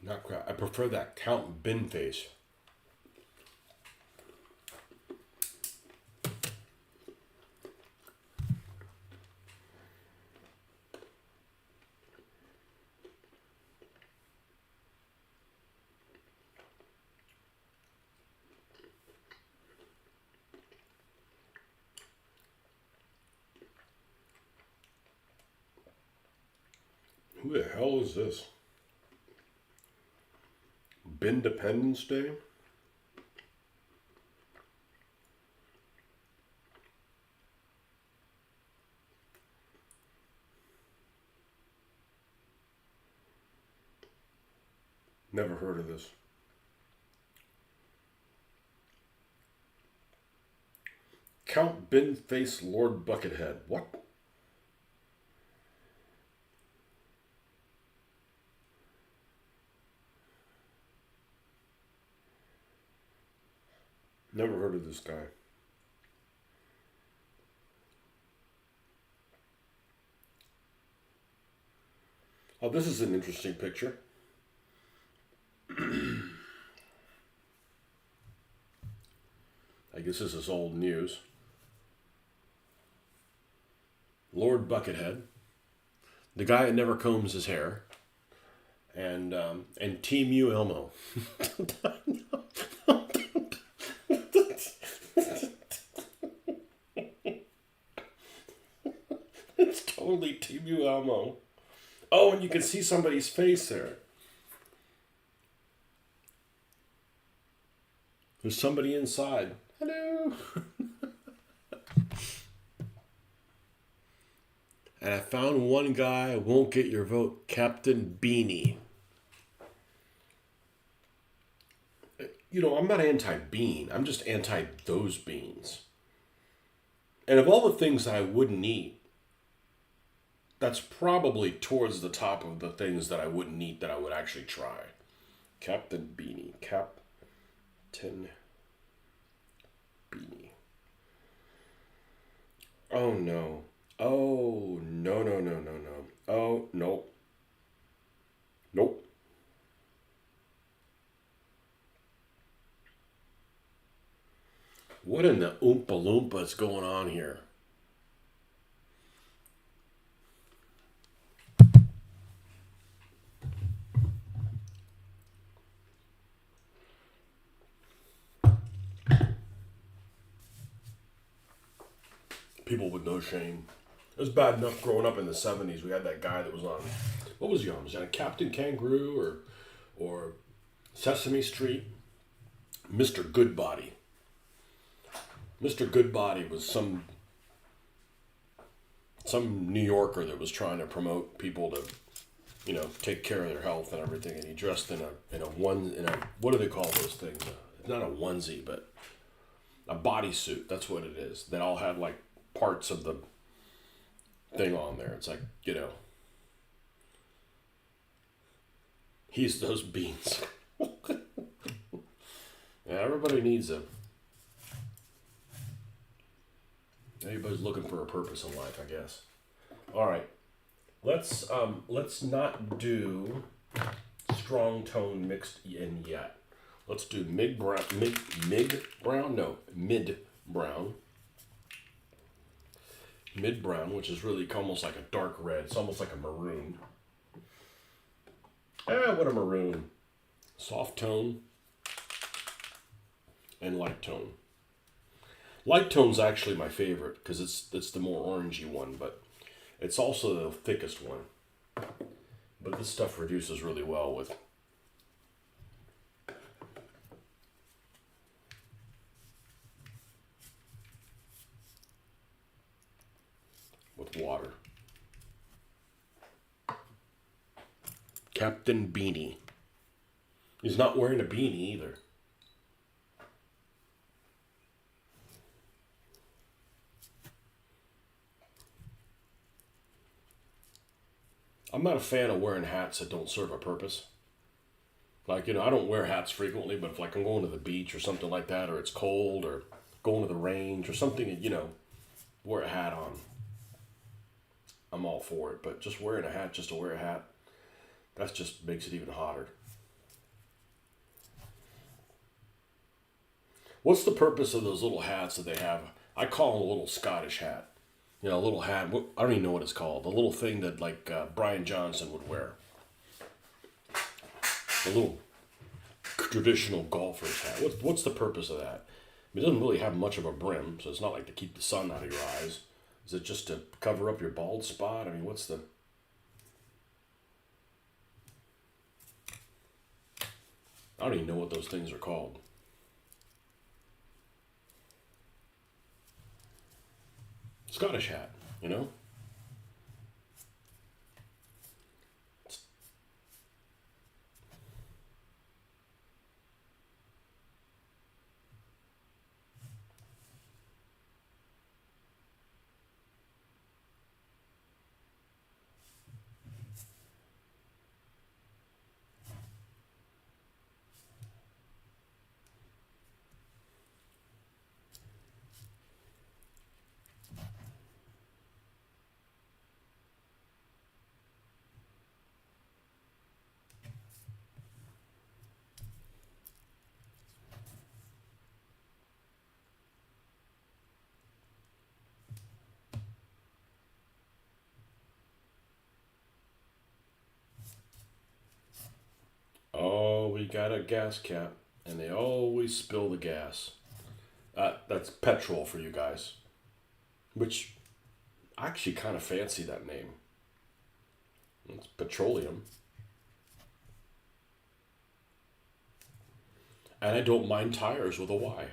Not crap. I prefer that Count Bin face. Who the hell is this? Bindependence Day? Never heard of this. Count Binface Lord Buckethead. What? Never heard of this guy. Oh, this is an interesting picture. I guess this is old news. Lord Buckethead, the guy that never combs his hair, and Team U Elmo. It's totally Team U Elmo. Oh, and you can see somebody's face there. There's somebody inside. Hello. And I found one guy won't get your vote, Captain Beanie. You know, I'm not anti-bean. I'm just anti those beans. And of all the things I wouldn't eat, that's probably towards the top of the things that I wouldn't eat that I would actually try. Captain Beanie. Captain Beanie. Oh no. Oh, no, no, no, no, no. Oh, nope. Nope. What in the Oompa Loompa is going on here? People with no shame. It was bad enough growing up in the 70s. We had that guy that was on, what was he on? Was he on Captain Kangaroo or Sesame Street? Mr. Goodbody. Mr. Goodbody was some New Yorker that was trying to promote people to, take care of their health and everything. And he dressed in a what do they call those things? It's not a onesie, but a bodysuit. That's what it is. That all had like parts of the thing on there. It's like, he's those beans. Yeah, everybody needs them. Everybody's looking for a purpose in life, I guess. All right, let's not do strong tone mixed in yet. Let's do mid brown. Mid brown, which is really almost like a dark red. It's almost like a maroon. What a maroon. Soft tone and light tone. Light tone's actually my favorite because it's the more orangey one, but it's also the thickest one. But this stuff reduces really well with water. Captain Beanie. He's not wearing a beanie either. I'm not a fan of wearing hats that don't serve a purpose. Like, I don't wear hats frequently, but if like I'm going to the beach or something like that, or it's cold, or going to the range or something, wear a hat on. I'm all for it, but just wearing a hat just to wear a hat, that just makes it even hotter. What's the purpose of those little hats that they have? I call them a little Scottish hat. You know, a little hat. I don't even know what it's called. The little thing that like Brian Johnson would wear. A little traditional golfer's hat. What's the purpose of that? I mean, it doesn't really have much of a brim, so it's not like to keep the sun out of your eyes. Is it just to cover up your bald spot? I mean, what's the... I don't even know what those things are called. Scottish hat, you know? Oh, we got a gas cap, and they always spill the gas. That's petrol for you guys, which I actually kind of fancy that name. It's petroleum. And I don't mind tires with a Y.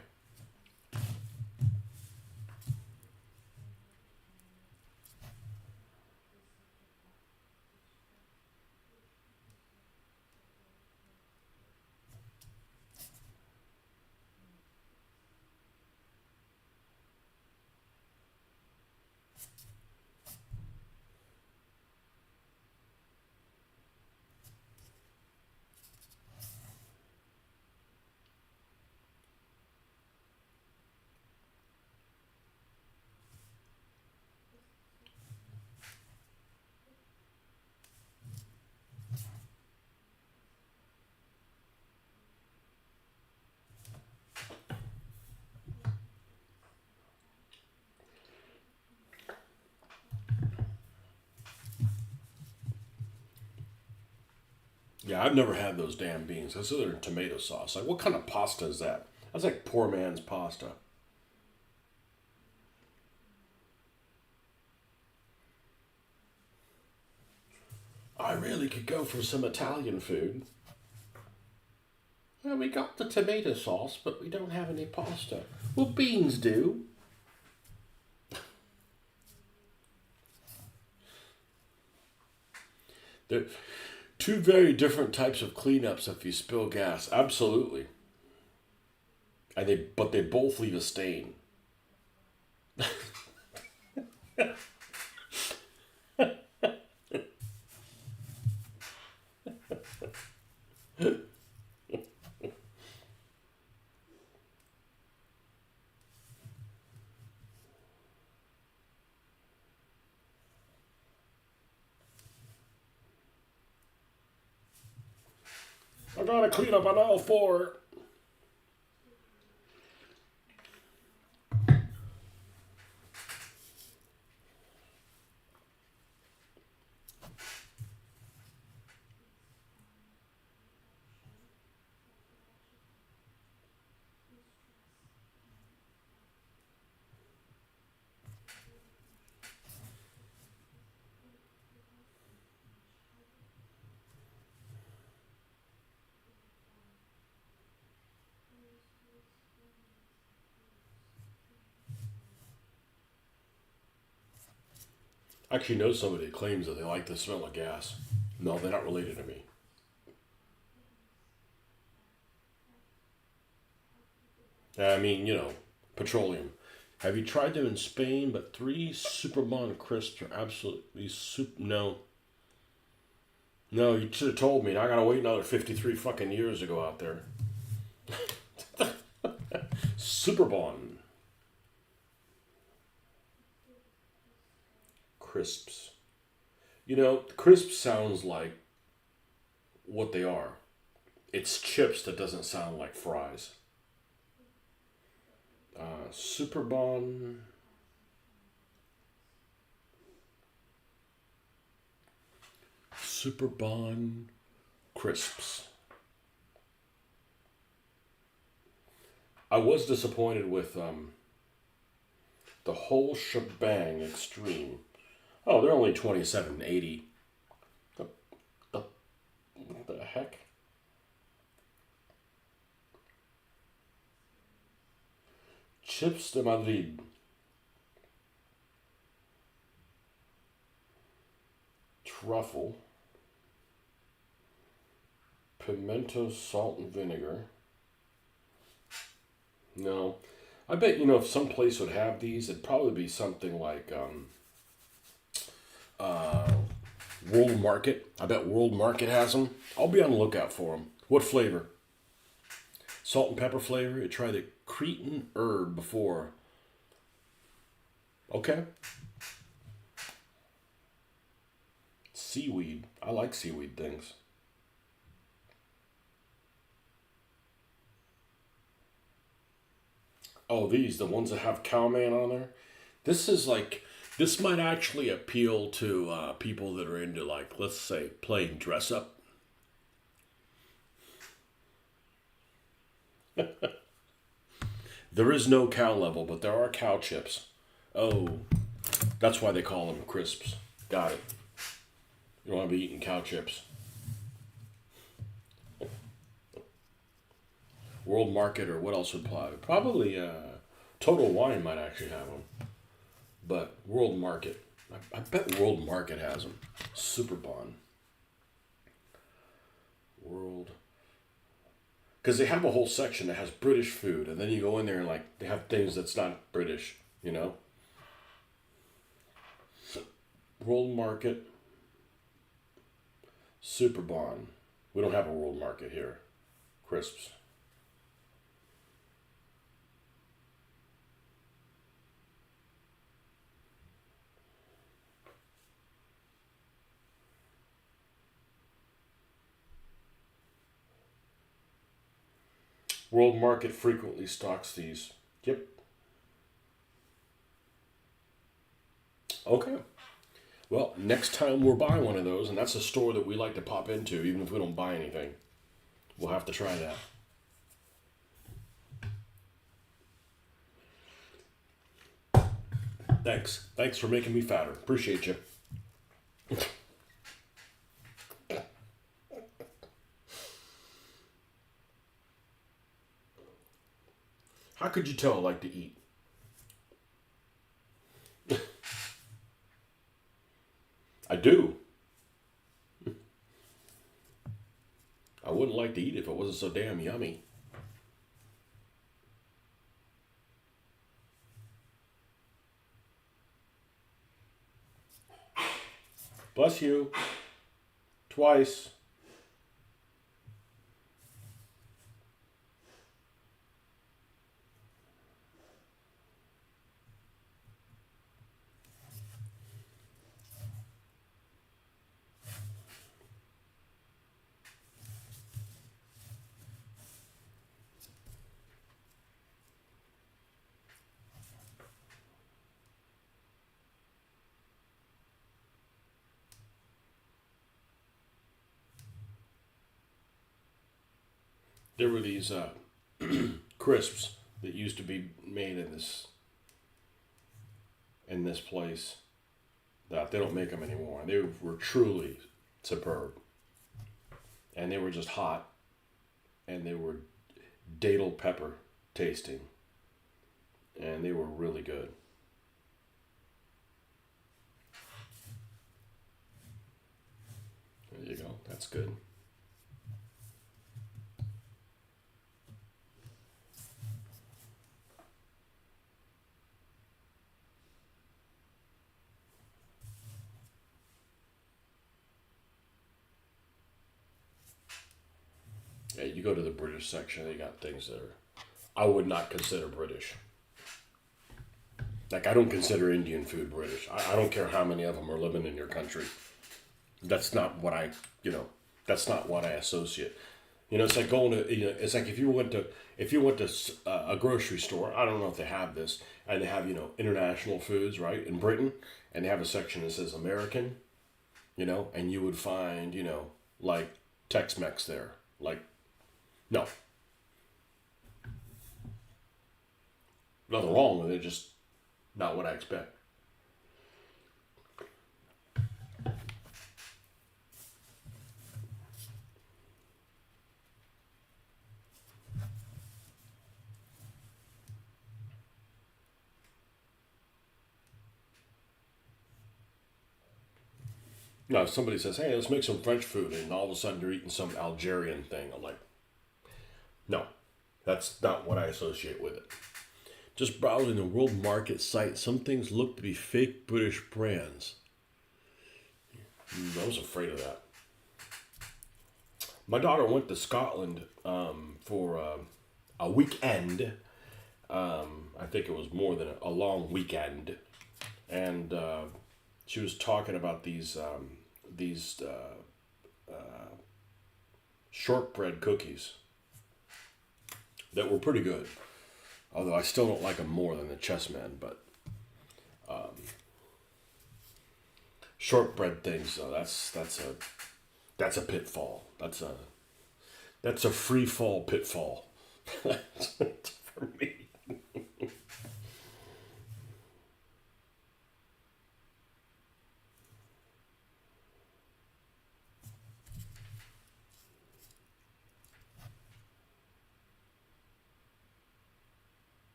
Yeah, I've never had those damn beans. That's other than tomato sauce. Like, what kind of pasta is that? That's like poor man's pasta. I really could go for some Italian food. Well, we got the tomato sauce, but we don't have any pasta. Well, beans do. They're two very different types of cleanups if you spill gas. Absolutely. But they both leave a stain. I gotta clean up on all four. I actually know somebody that claims that they like the smell of gas. No, they're not related to me. I mean, you know, petroleum. Have you tried them in Spain? But 3 Supermon crisps are absolutely no. No, you should have told me. I gotta wait another 53 fucking years to go out there. Superbon crisps. You know, crisp sounds like what they are. It's chips that doesn't sound like fries. Superbon. Superbon crisps. I was disappointed with the whole shebang extreme. Oh, they're only 27.80. The, what the heck? Chips de Madrid. Truffle. Pimento salt and vinegar. No. I bet, if some place would have these, it'd probably be something like uh, World Market. I bet World Market has them. I'll be on the lookout for them. What flavor? Salt and pepper flavor. I tried the Cretan herb before. Okay. Seaweed. I like seaweed things. Oh, the ones that have cowman on there. This is like, this might actually appeal to people that are into, like, let's say, playing dress up. There is no cow level, but there are cow chips. Oh, that's why they call them crisps. Got it. You don't want to be eating cow chips. World Market, or what else would apply? Probably Total Wine might actually have them. But World Market. I bet World Market has them. Superbon. World. Because they have a whole section that has British food. And then you go in there and, like, they have things that's not British, World Market. Superbon. We don't have a World Market here. Crisps. World Market frequently stocks these. Yep. Okay. Well, next time we're buying one of those, and that's a store that we like to pop into, even if we don't buy anything, we'll have to try that. Thanks. Thanks for making me fatter. Appreciate you. How could you tell I like to eat? I do. I wouldn't like to eat if it wasn't so damn yummy. Bless you. Twice. There were these crisps that used to be made in this place that they don't make them anymore. They were truly superb, and they were just hot, and they were datel pepper tasting, and they were really good. There you go. That's good. Yeah, you go to the British section, they got things that are I would not consider British. Like, I don't consider Indian food British. I don't care how many of them are living in your country. That's not what I, that's not what I associate. You know, it's like going to, you know, it's like if you went to a grocery store. I don't know if they have this, and they have, you know, international foods, right, in Britain, and they have a section that says American, you know, and you would find, you know, like Tex-Mex there. Like, no, nothing wrong with it, just not what I expect. No, if somebody says, "Hey, let's make some French food," and all of a sudden you're eating some Algerian thing. I'm like, no, that's not what I associate with it. Just browsing the world market site, some things look to be fake British brands. I was afraid of that. My daughter went to Scotland for a weekend. I think it was more than a long weekend, and she was talking about these shortbread cookies that were pretty good. Although I still don't like them more than the chessmen, but shortbread things, that's a pitfall. That's a free fall pitfall. For me.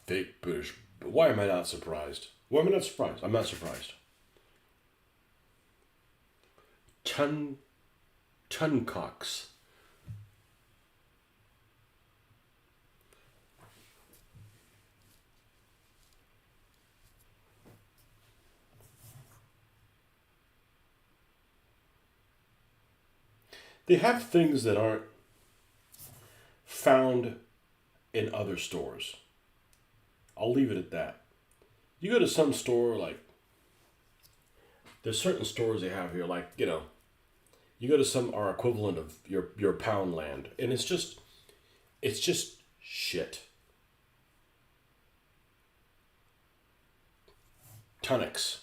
Fake British. Why am I not surprised? Why am I not surprised? I'm not surprised. Tuncocks. They have things that aren't found in other stores. I'll leave it at that. You go to some store, like, there's certain stores they have here, like, you know, you go to some our equivalent of your Poundland, and it's just shit. Tonics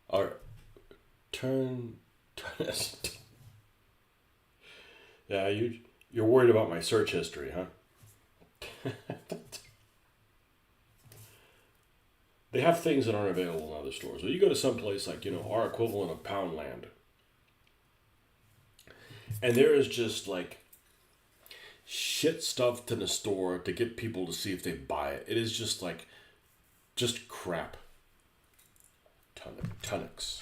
are turn. Yeah, you're worried about my search history, huh? They have things that aren't available in other stores. So you go to some place like, you know, our equivalent of Poundland, and there is just like shit stuffed in the store to get people to see if they buy it. It is just like, just crap. Tonics.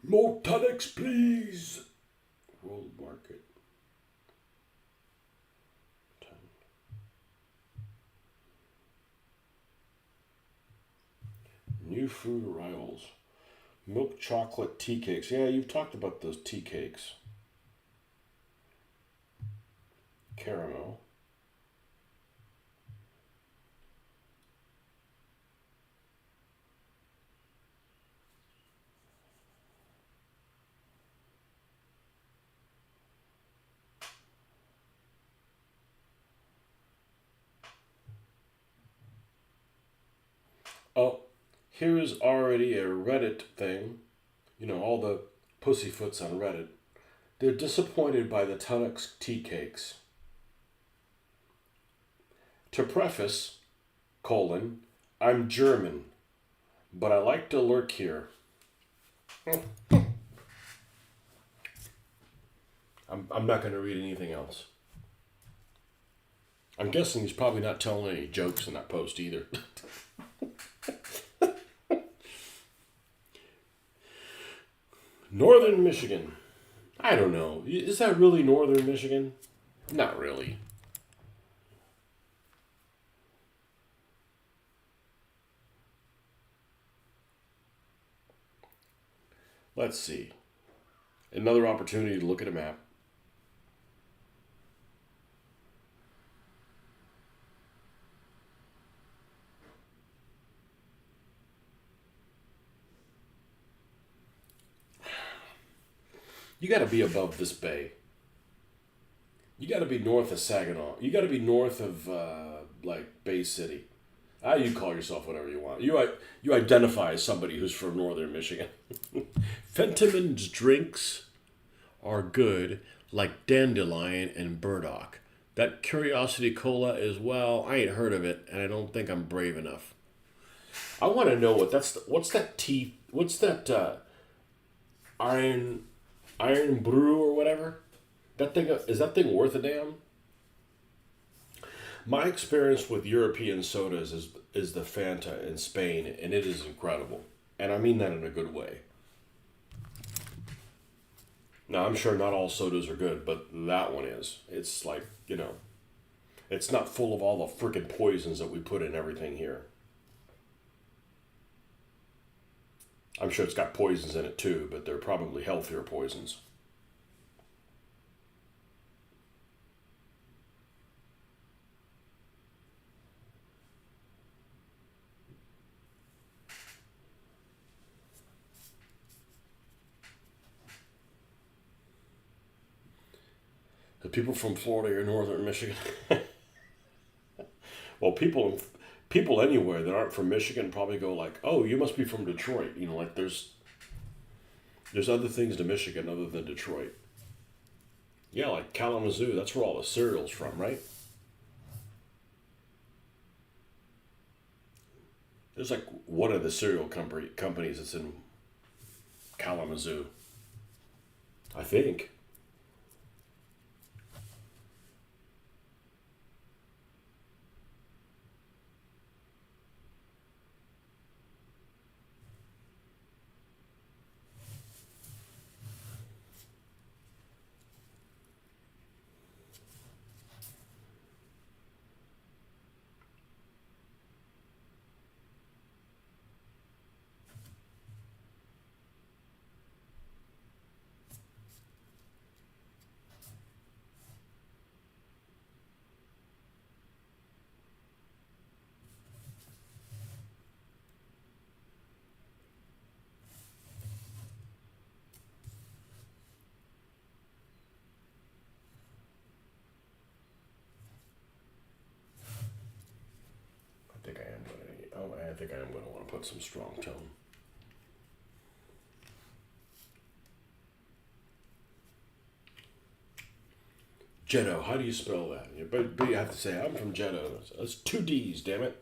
More tonics, please. World market. New food arrivals. Milk chocolate tea cakes. Yeah, you've talked about those tea cakes. Caramel. Oh, here's already a Reddit thing. You know, all the pussyfoots on Reddit. They're disappointed by the Tunnocks tea cakes. To preface, I'm German, but I like to lurk here. I'm not going to read anything else. I'm guessing he's probably not telling any jokes in that post either. Northern Michigan. I don't know. Is that really Northern Michigan? Not really. Let's see. Another opportunity to look at a map. You got to be above this bay. You got to be north of Saginaw. You got to be north of like Bay City. Ah, you call yourself whatever you want. You identify as somebody who's from northern Michigan. Fentiman's drinks are good, like dandelion and burdock. That Curiosity Cola is, well, I ain't heard of it, and I don't think I'm brave enough. I want to know what's that tea? What's that iron iron brew or whatever? That thing is that thing worth a damn? My experience with European sodas is the Fanta in Spain, and it is incredible, and I mean that in a good way. Now I'm sure not all sodas are good, but that one is. It's like it's not full of all the freaking poisons that we put in everything here. I'm sure it's got poisons in it too, but they're probably healthier poisons. The people from Florida or northern Michigan. Well, people anywhere that aren't from Michigan probably go like, "Oh, you must be from Detroit." Like there's other things to Michigan other than Detroit. Yeah, like Kalamazoo. That's where all the cereal's from, right? There's like one of the companies that's in Kalamazoo, I think. I think I am gonna. Oh, I think I am gonna want to put some strong tone. Jetto. How do you spell that? But you have to say I'm from Jetto. That's two D's. Damn it.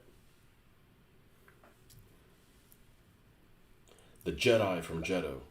The Jedi from Jetto.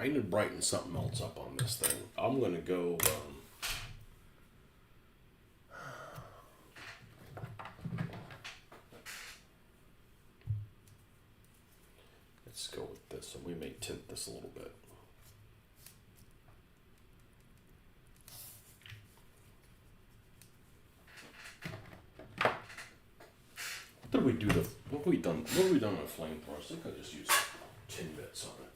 I need to brighten something else up on this thing. I'm gonna go. Let's go with this, and we may tint this a little bit. What did we do? What have we done? What have we done with flamethrower? I think I just used tin bits on it.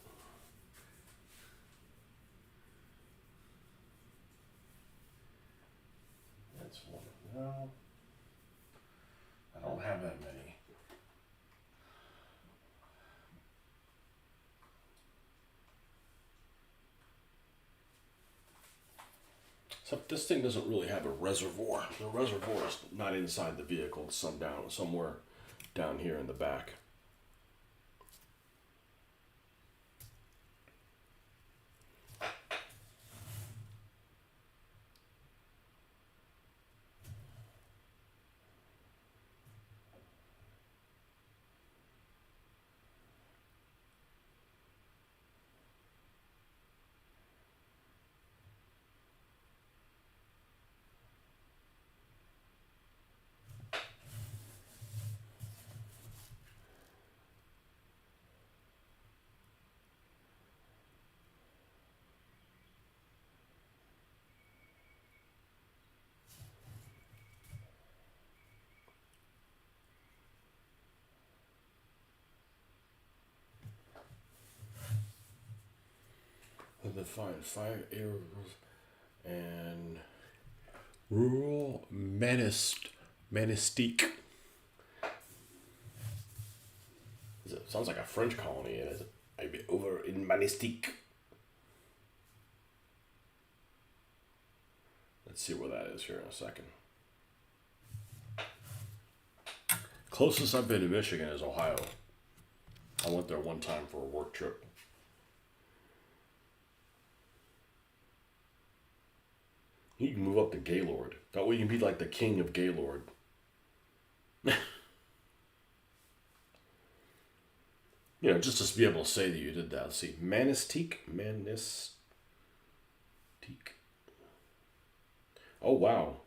That's one. No, I don't have that many. Except this thing doesn't really have a reservoir. The reservoir is not inside the vehicle. It's somewhere down here in the back. The fire air and rural Manistique. It sounds like a French colony, is it? Maybe over in Manistique. Let's see where that is here in a second. Closest I've been to Michigan is Ohio. I went there one time for a work trip. You can move up to Gaylord. That way you can be like the king of Gaylord. You know, just to be able to say that you did that. Let's see. Manistique. Oh, wow.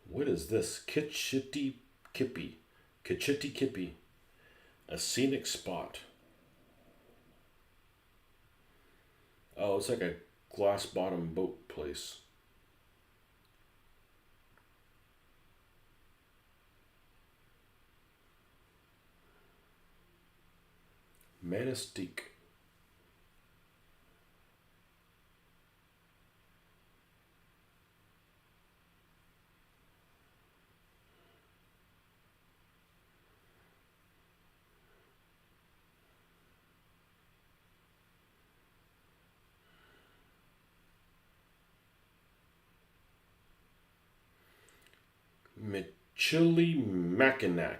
What is this? Kitchity Kippy. A scenic spot. Oh, it's like a glass bottom boat place. Manistique. Michilimackinac.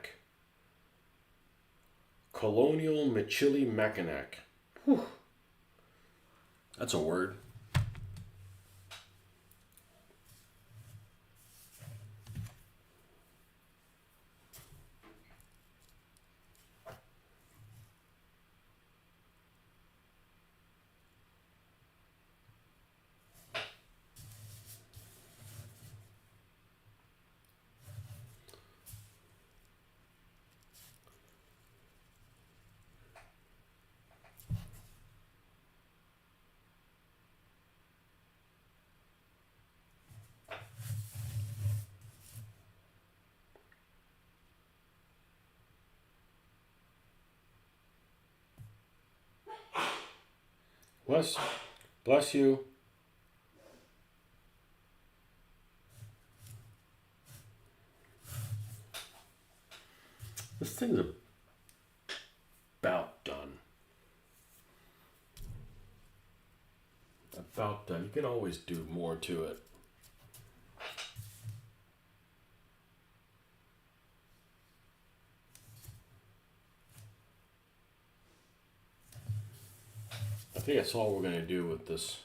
Colonial Michilimackinac. Whew. That's a word. Bless you. This thing's about done. About done. You can always do more to it. I think that's all we're going to do with this.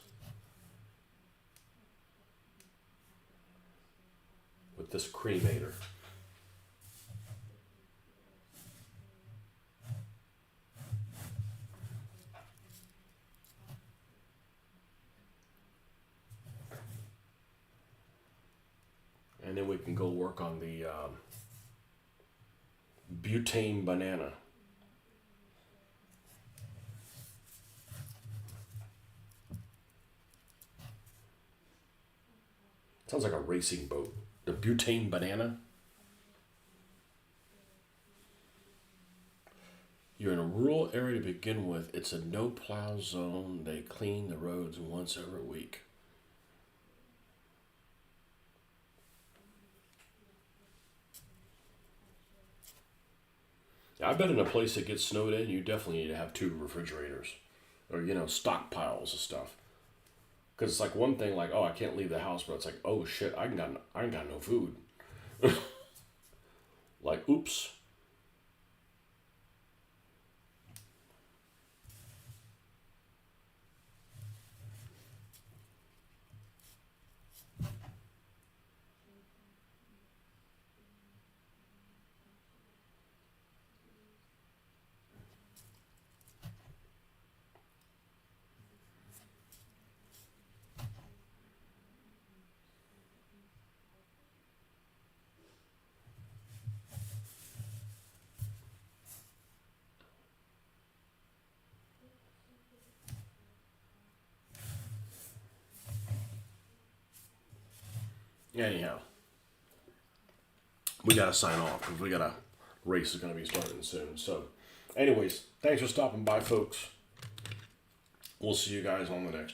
With this cremator. and then we can go work on the butane banana. Sounds like a racing boat. The butane banana. You're in a rural area to begin with. It's a no-plow zone. They clean the roads once every week. I bet in a place that gets snowed in, you definitely need to have 2 refrigerators, or stockpiles of stuff. Because it's like one thing, like, oh, I can't leave the house, but it's like, oh shit, I ain't got no food. Like, oops. Anyhow, we gotta sign off because we got a race is gonna be starting soon. So, anyways, thanks for stopping by, folks. We'll see you guys on the next one.